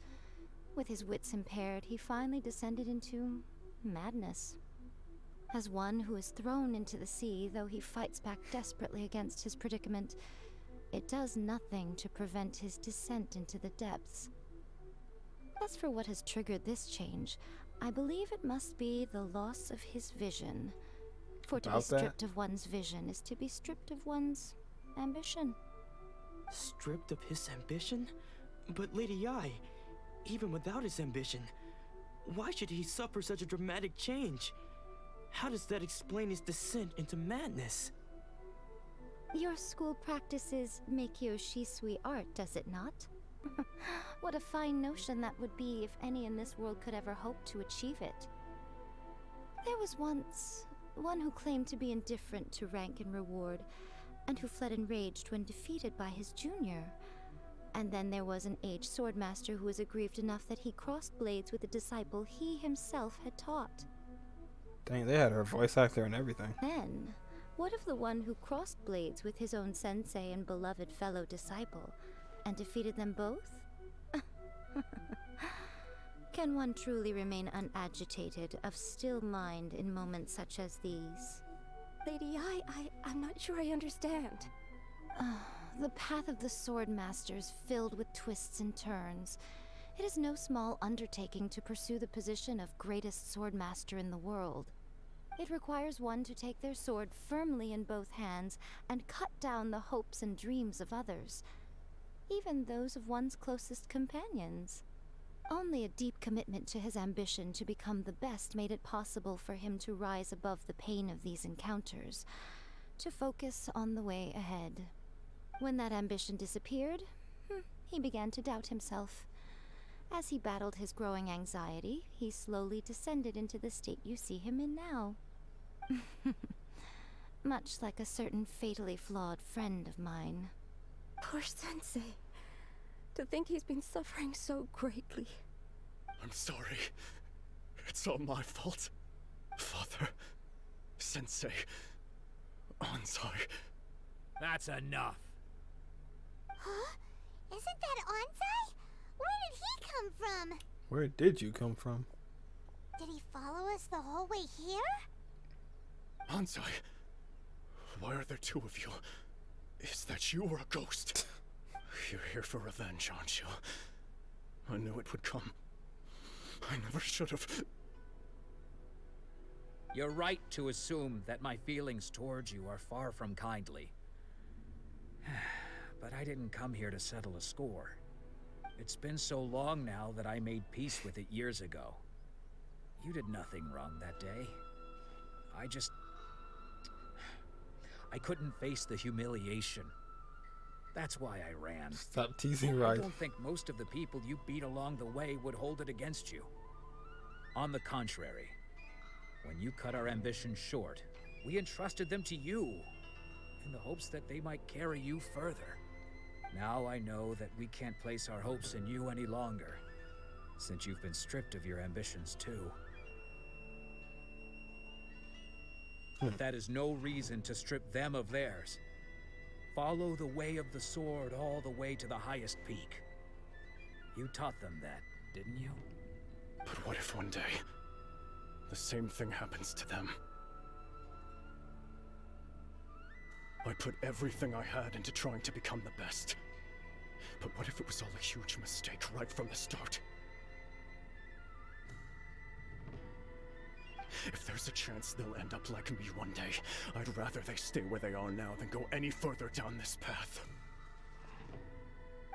With his wits impaired, he finally descended into madness. As one who is thrown into the sea, though he fights back desperately against his predicament, it does nothing to prevent his descent into the depths. As for what has triggered this change, I believe it must be the loss of his vision. For to be stripped of one's vision is to be stripped of one's ambition. Stripped of his ambition? But Lady Yae, even without his ambition, why should he suffer such a dramatic change? How does that explain his descent into madness? Your school practices miHoYo shisui art, does it not? What a fine notion that would be if any in this world could ever hope to achieve it. There was once one who claimed to be indifferent to rank and reward, and who fled enraged when defeated by his junior. And then there was an aged swordmaster who was aggrieved enough that he crossed blades with a disciple he himself had taught. Dang, they had her voice actor and everything. Then, what of the one who crossed blades with his own sensei and beloved fellow disciple, and defeated them both? Can one truly remain unagitated, of still mind in moments such as these? Lady I'm not sure I understand. The path of the sword master is filled with twists and turns. It is no small undertaking to pursue the position of greatest sword master in the world. It requires one to take their sword firmly in both hands and cut down the hopes and dreams of others, even those of one's closest companions. Only a deep commitment to his ambition to become the best made it possible for him to rise above the pain of these encounters, to focus on the way ahead. When that ambition disappeared, he began to doubt himself. As he battled his growing anxiety, he slowly descended into the state you see him in now. Much like a certain fatally flawed friend of mine. Poor Sensei. To think he's been suffering so greatly. I'm sorry. It's all my fault. Father. Sensei. Onsai. That's enough. Huh? Isn't that Onsai? Where did he come from? Where did you come from? Did he follow us the whole way here? Onsai. Why are there two of you? Is that you or a ghost? You're here for revenge, aren't you? I knew it would come. I never should have. You're right to assume that my feelings towards you are far from kindly. But I didn't come here to settle a score. It's been so long now that I made peace with it years ago. You did nothing wrong that day. I couldn't face the humiliation. That's why I ran. Stop teasing, right? I don't think most of the people you beat along the way would hold it against you. On the contrary, when you cut our ambitions short, we entrusted them to you, in the hopes that they might carry you further. Now I know that we can't place our hopes in you any longer, since you've been stripped of your ambitions too. But that is no reason to strip them of theirs. Follow the way of the sword all the way to the highest peak. You taught them that, didn't you? But what if one day, the same thing happens to them? I put everything I had into trying to become the best. But what if it was all a huge mistake right from the start? If there's a chance they'll end up like me one day, I'd rather they stay where they are now than go any further down this path.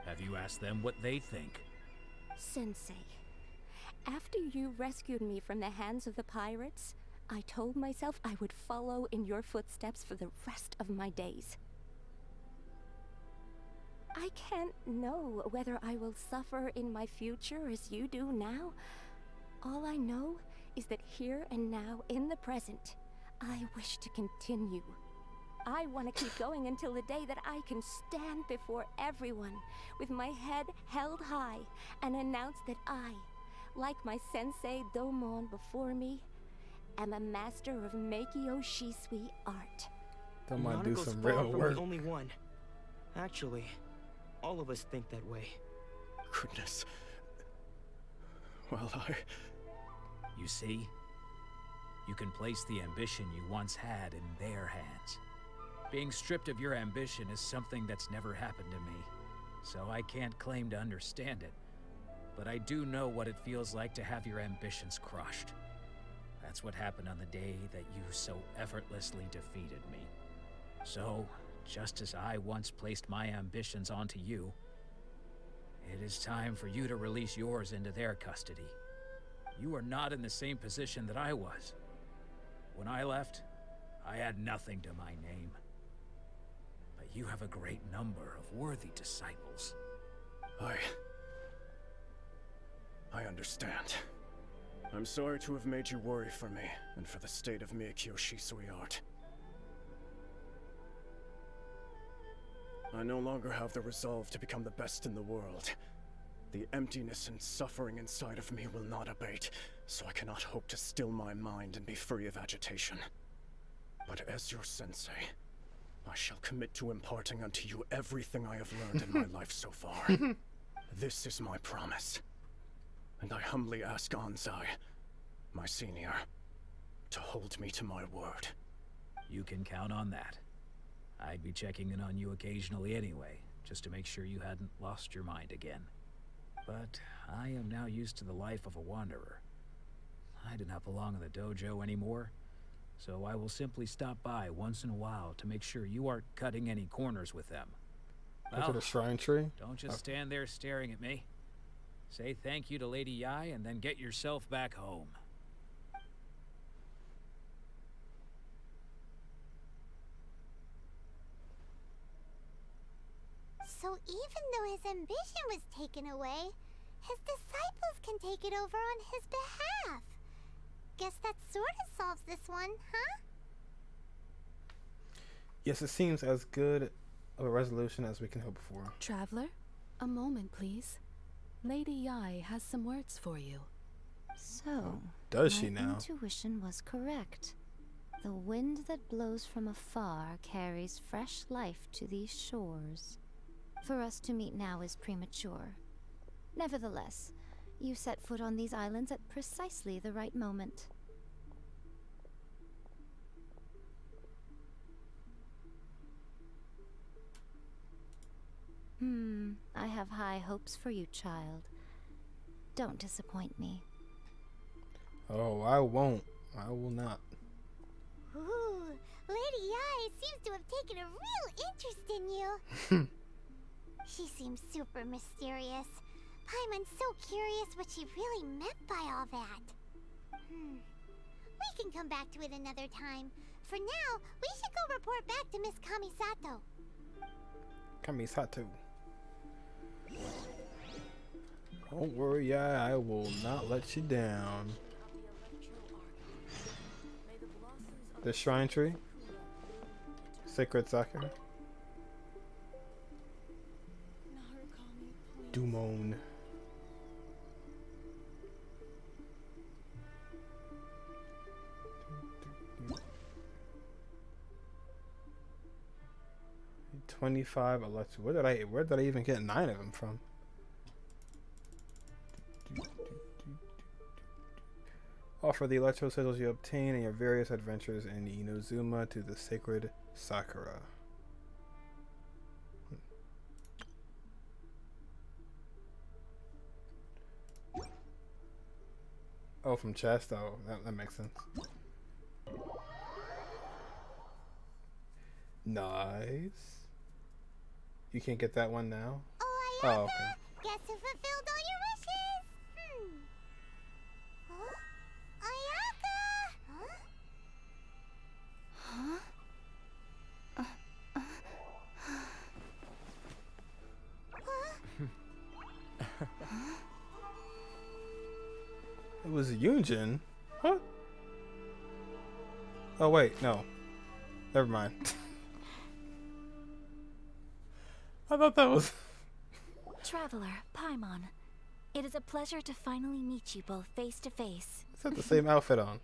Have you asked them what they think? Sensei, after you rescued me from the hands of the pirates, I told myself I would follow in your footsteps for the rest of my days. I can't know whether I will suffer in my future as you do now. All I know is that here and now, in the present, I wish to continue. I want to keep going until the day that I can stand before everyone with my head held high and announce that I, like my sensei Domon before me, am a master of miHoYo shisui art. Domon do some far real from work. the only one. Actually, all of us think that way. Goodness. Well, You see? You can place the ambition you once had in their hands. Being stripped of your ambition is something that's never happened to me, so I can't claim to understand it. But I do know what it feels like to have your ambitions crushed. That's what happened on the day that you so effortlessly defeated me. So, just as I once placed my ambitions onto you, it is time for you to release yours into their custody. You are not in the same position that I was. When I left, I had nothing to my name. But you have a great number of worthy disciples. I understand. I'm sorry to have made you worry for me, and for the state of Miyakyo Shisui art. I no longer have the resolve to become the best in the world. The emptiness and suffering inside of me will not abate, so I cannot hope to still my mind and be free of agitation. But as your sensei, I shall commit to imparting unto you everything I have learned in my life so far. This is my promise. And I humbly ask Anzai, my senior, to hold me to my word. You can count on that. I'd be checking in on you occasionally anyway, just to make sure you hadn't lost your mind again. But I am now used to the life of a wanderer. I do not belong in the dojo anymore, so I will simply stop by once in a while to make sure you aren't cutting any corners with them. Go to the shrine tree? Don't just stand there staring at me. Say thank you to Lady Yae and then get yourself back home. So even though his ambition was taken away, his disciples can take it over on his behalf. Guess that sort of solves this one, huh? Yes, it seems as good of a resolution as we can hope for. Traveler, a moment, please. Lady Yae has some words for you. So, does she my now? intuition was correct. The wind that blows from afar carries fresh life to these shores. For us to meet now is premature. Nevertheless, you set foot on these islands at precisely the right moment. I have high hopes for you, child. Don't disappoint me. Oh, I won't. I will not. Ooh, Lady Yae seems to have taken a real interest in you. She seems super mysterious. Paimon's so curious what she really meant by all that. We can come back to it another time. For now, we should go report back to Miss Kamisato. Kamisato. Don't worry, I will not let you down. The shrine tree. Sacred Sakura. Dumon. $25 electro. Where did I even get 9 of them from? Offer the electro sigils you obtain in your various adventures in Inazuma to the sacred Sakura. Oh, from chest? Oh, that makes sense. Nice. You can't get that one now? Oh, Ayaka, okay. Guess who fulfilled all your wishes? Huh? Ayaka! Huh? It was Yunjin? What? Oh wait, no. Never mind. I thought that was... Traveler, Paimon. It is a pleasure to finally meet you both face to face. It's got the same outfit on.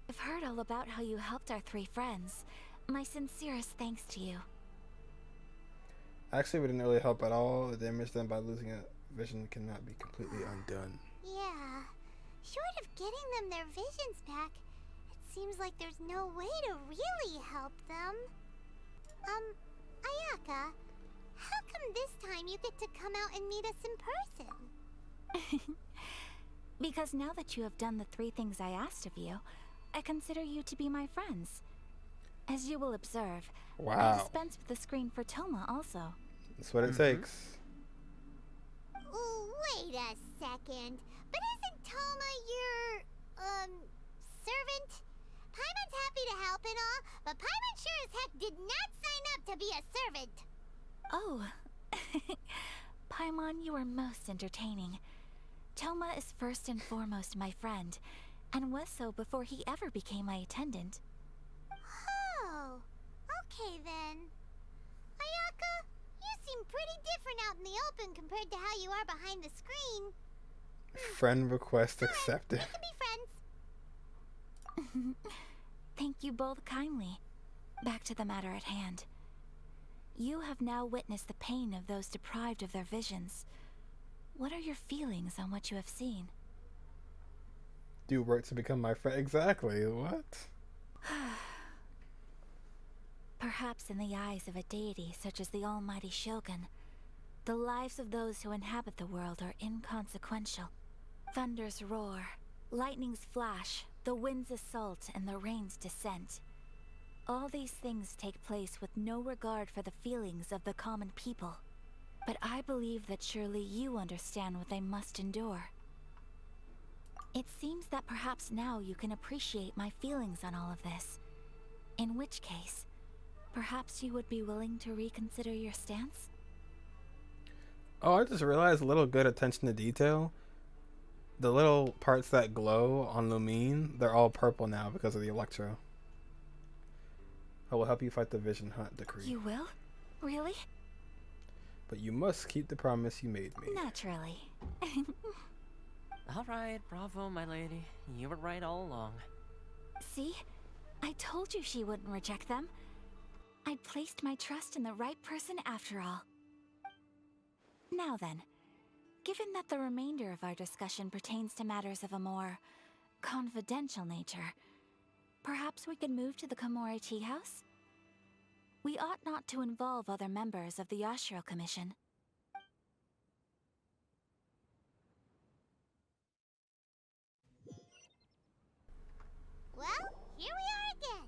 I've heard all about how you helped our 3 friends. My sincerest thanks to you. Actually, we didn't really help at all. The damage done by losing a vision cannot be completely undone. Yeah. Short of getting them their visions back, it seems like there's no way to really help them. Ayaka, how come this time you get to come out and meet us in person? Because now that you have done the 3 things I asked of you, I consider you to be my friends. As you will observe, I dispense with the screen for Toma also. That's what it takes. Ooh, wait a second. But isn't Toma your, servant? Paimon's happy to help and all, but Paimon sure as heck did not sign up to be a servant. Oh. Paimon, you are most entertaining. Toma is first and foremost my friend, and was so before he ever became my attendant. Oh, okay then. Ayaka, you seem pretty different out in the open compared to how you are behind the screen. Friend request accepted. We can be friends. Thank you both kindly. Back to the matter at hand. You have now witnessed the pain of those deprived of their visions. What are your feelings on what you have seen? Do work to become my friend. Exactly. What? Perhaps in the eyes of a deity such as the almighty Shogun, the lives of those who inhabit the world are inconsequential. Thunders roar, lightnings flash, the winds assault, and the rains descent. All these things take place with no regard for the feelings of the common people. But I believe that surely you understand what they must endure. It seems that perhaps now you can appreciate my feelings on all of this. In which case, perhaps you would be willing to reconsider your stance? Oh, I just realized a little good attention to detail. The little parts that glow on Lumine, they're all purple now because of the Electro. I will help you fight the Vision Hunt decree. You will? Really? But you must keep the promise you made me. Naturally. Alright, bravo, my lady. You were right all along. See? I told you she wouldn't reject them. I'd placed my trust in the right person after all. Now then, given that the remainder of our discussion pertains to matters of a more confidential nature, perhaps we could move to the Komore Tea House? We ought not to involve other members of the Yashiro Commission. Well, here we are again.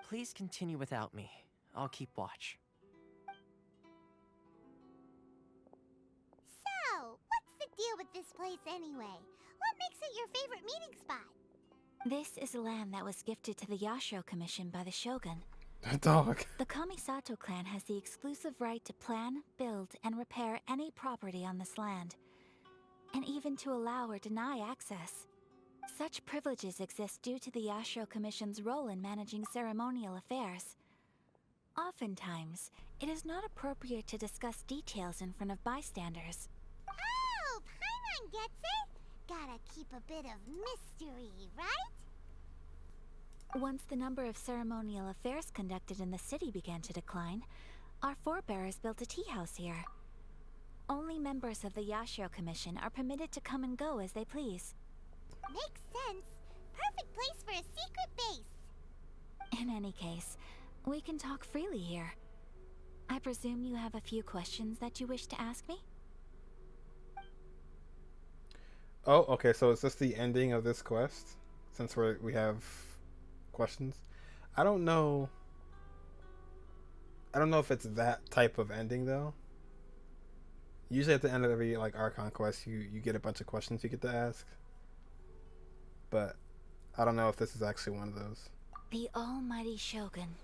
Please continue without me. I'll keep watch. So, what's the deal with this place anyway? What makes it your favorite meeting spot? This is land that was gifted to the Yashiro Commission by the Shogun. Dog. The Kamisato clan has the exclusive right to plan, build, and repair any property on this land, and even to allow or deny access. Such privileges exist due to the Yashiro Commission's role in managing ceremonial affairs. Oftentimes, it is not appropriate to discuss details in front of bystanders. Oh, Paimon gets it. Gotta keep a bit of mystery, right? Once the number of ceremonial affairs conducted in the city began to decline, our forebears built a tea house here. Only members of the Yashiro Commission are permitted to come and go as they please. Makes sense. Perfect place for a secret base. In any case, we can talk freely here. I presume you have a few questions that you wish to ask me? Oh, okay, so is this the ending of this quest? Since we have questions? I don't know if it's that type of ending though. Usually at the end of every Archon quest you get a bunch of questions you get to ask. But I don't know if this is actually one of those. The almighty Shogun.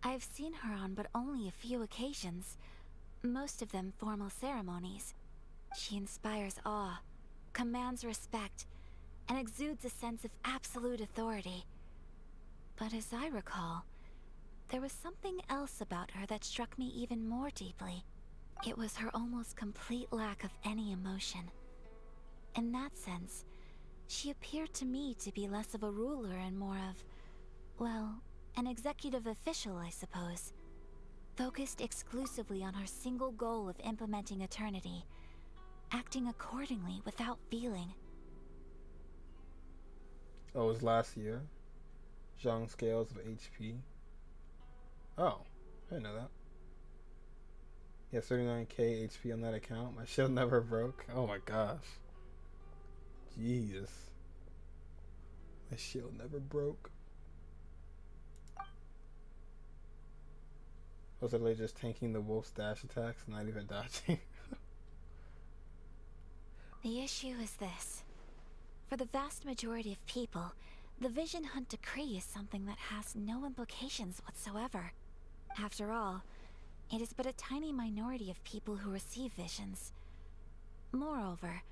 I've seen her on but only a few occasions, most of them formal ceremonies. She inspires awe, commands respect, and exudes a sense of absolute authority. But as I recall, there was something else about her that struck me even more deeply. It was her almost complete lack of any emotion. In that sense, she appeared to me to be less of a ruler and more of, well, an executive official, I suppose. Focused exclusively on her single goal of implementing eternity, acting accordingly without feeling. Oh, it was last year. Zhang scales of HP. Oh, I didn't know that. Yeah, 39k HP on that account. My shield never broke. Oh my gosh. Jesus. My shield never broke. Was it like just tanking the wolf's dash attacks and not even dodging? The issue is this. For the vast majority of people, The Vision Hunt Decree is something that has no implications whatsoever. After all, it is but a tiny minority of people who receive visions. Moreover,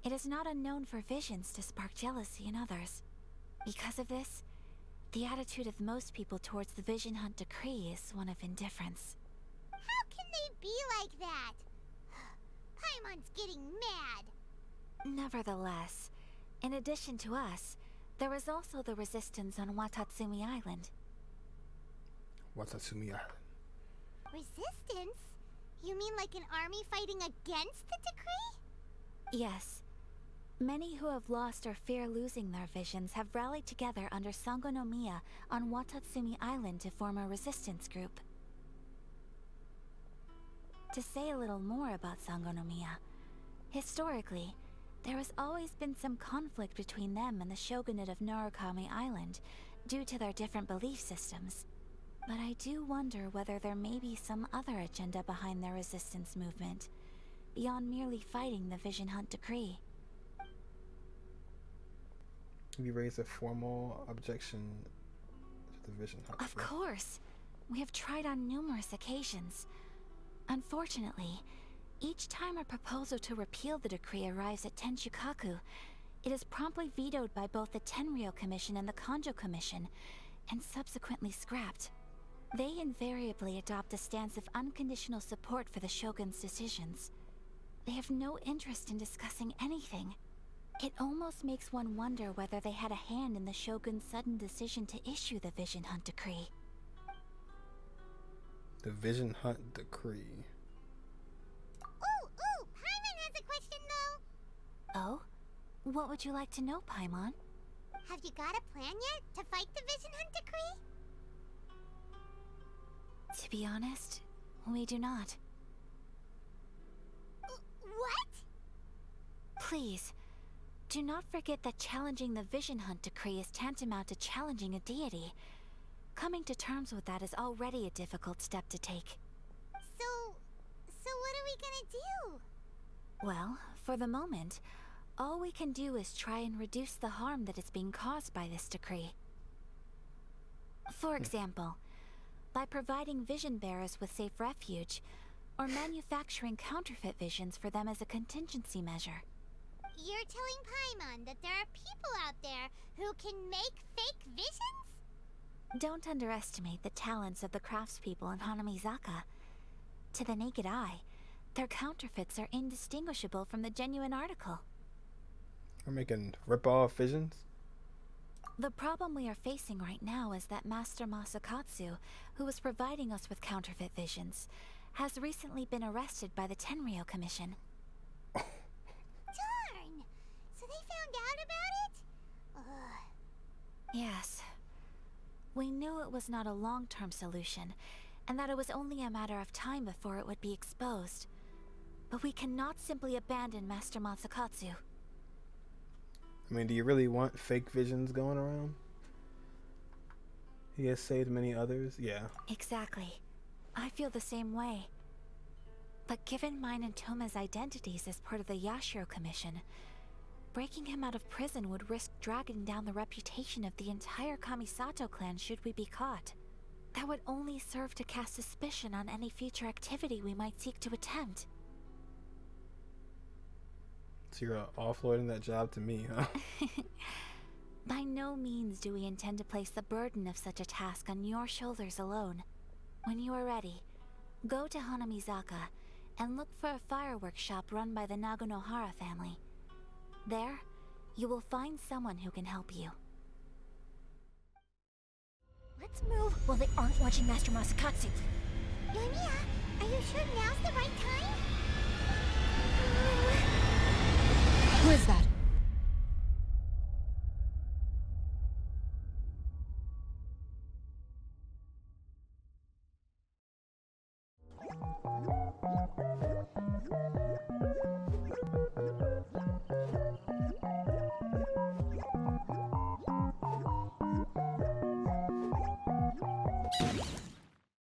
it is not unknown for visions to spark jealousy in others. Because of this, the attitude of most people towards the Vision Hunt Decree is one of indifference. How can they be like that? Paimon's getting mad. Nevertheless, in addition to us, there is also the resistance on Watatsumi Island. Watatsumi Island. Resistance? You mean like an army fighting against the decree? Yes. Many who have lost or fear losing their visions have rallied together under Sango no Miya on Watatsumi Island to form a resistance group. To say a little more about Sango no Miya, historically, there has always been some conflict between them and the shogunate of Narukami Island due to their different belief systems. But I do wonder whether there may be some other agenda behind their resistance movement, beyond merely fighting the Vision Hunt Decree. Have you raised a formal objection to the Vision Hunt? Of course! We have tried on numerous occasions. Unfortunately, each time a proposal to repeal the decree arrives at Tenshukaku, it is promptly vetoed by both the Tenryou Commission and the Kanjo Commission, and subsequently scrapped. They invariably adopt a stance of unconditional support for the Shogun's decisions. They have no interest in discussing anything. It almost makes one wonder whether they had a hand in the Shogun's sudden decision to issue the Vision Hunt Decree. The Vision Hunt Decree. Ooh, Paimon has a question though. Oh? What would you like to know, Paimon? Have you got a plan yet to fight the Vision Hunt Decree? To be honest, we do not. What? Please, do not forget that challenging the Vision Hunt Decree is tantamount to challenging a deity. Coming to terms with that is already a difficult step to take. So what are we gonna do? Well, for the moment, all we can do is try and reduce the harm that is being caused by this decree. For example, by providing vision bearers with safe refuge, or manufacturing counterfeit visions for them as a contingency measure. You're telling Paimon that there are people out there who can make fake visions? Don't underestimate the talents of the craftspeople in Hanamizaka. To the naked eye, their counterfeits are indistinguishable from the genuine article. We're making rip-off visions? The problem we are facing right now is that Master Masakatsu, who was providing us with counterfeit visions, has recently been arrested by the Tenryou Commission. Darn! So they found out about it? Ugh. Yes. We knew it was not a long-term solution, and that it was only a matter of time before it would be exposed. But we cannot simply abandon Master Masakatsu. I mean, do you really want fake visions going around? He has saved many others, yeah. Exactly. I feel the same way. But given mine and Toma's identities as part of the Yashiro Commission, breaking him out of prison would risk dragging down the reputation of the entire Kamisato clan should we be caught. That would only serve to cast suspicion on any future activity we might seek to attempt. So you're offloading that job to me, huh? By no means do we intend to place the burden of such a task on your shoulders alone. When you are ready, go to Hanamizaka and look for a fireworks shop run by the Nagonohara family. There, you will find someone who can help you. Let's move while they aren't watching Master Masakatsu. Yoimiya, are you sure now's the right time? Who is that?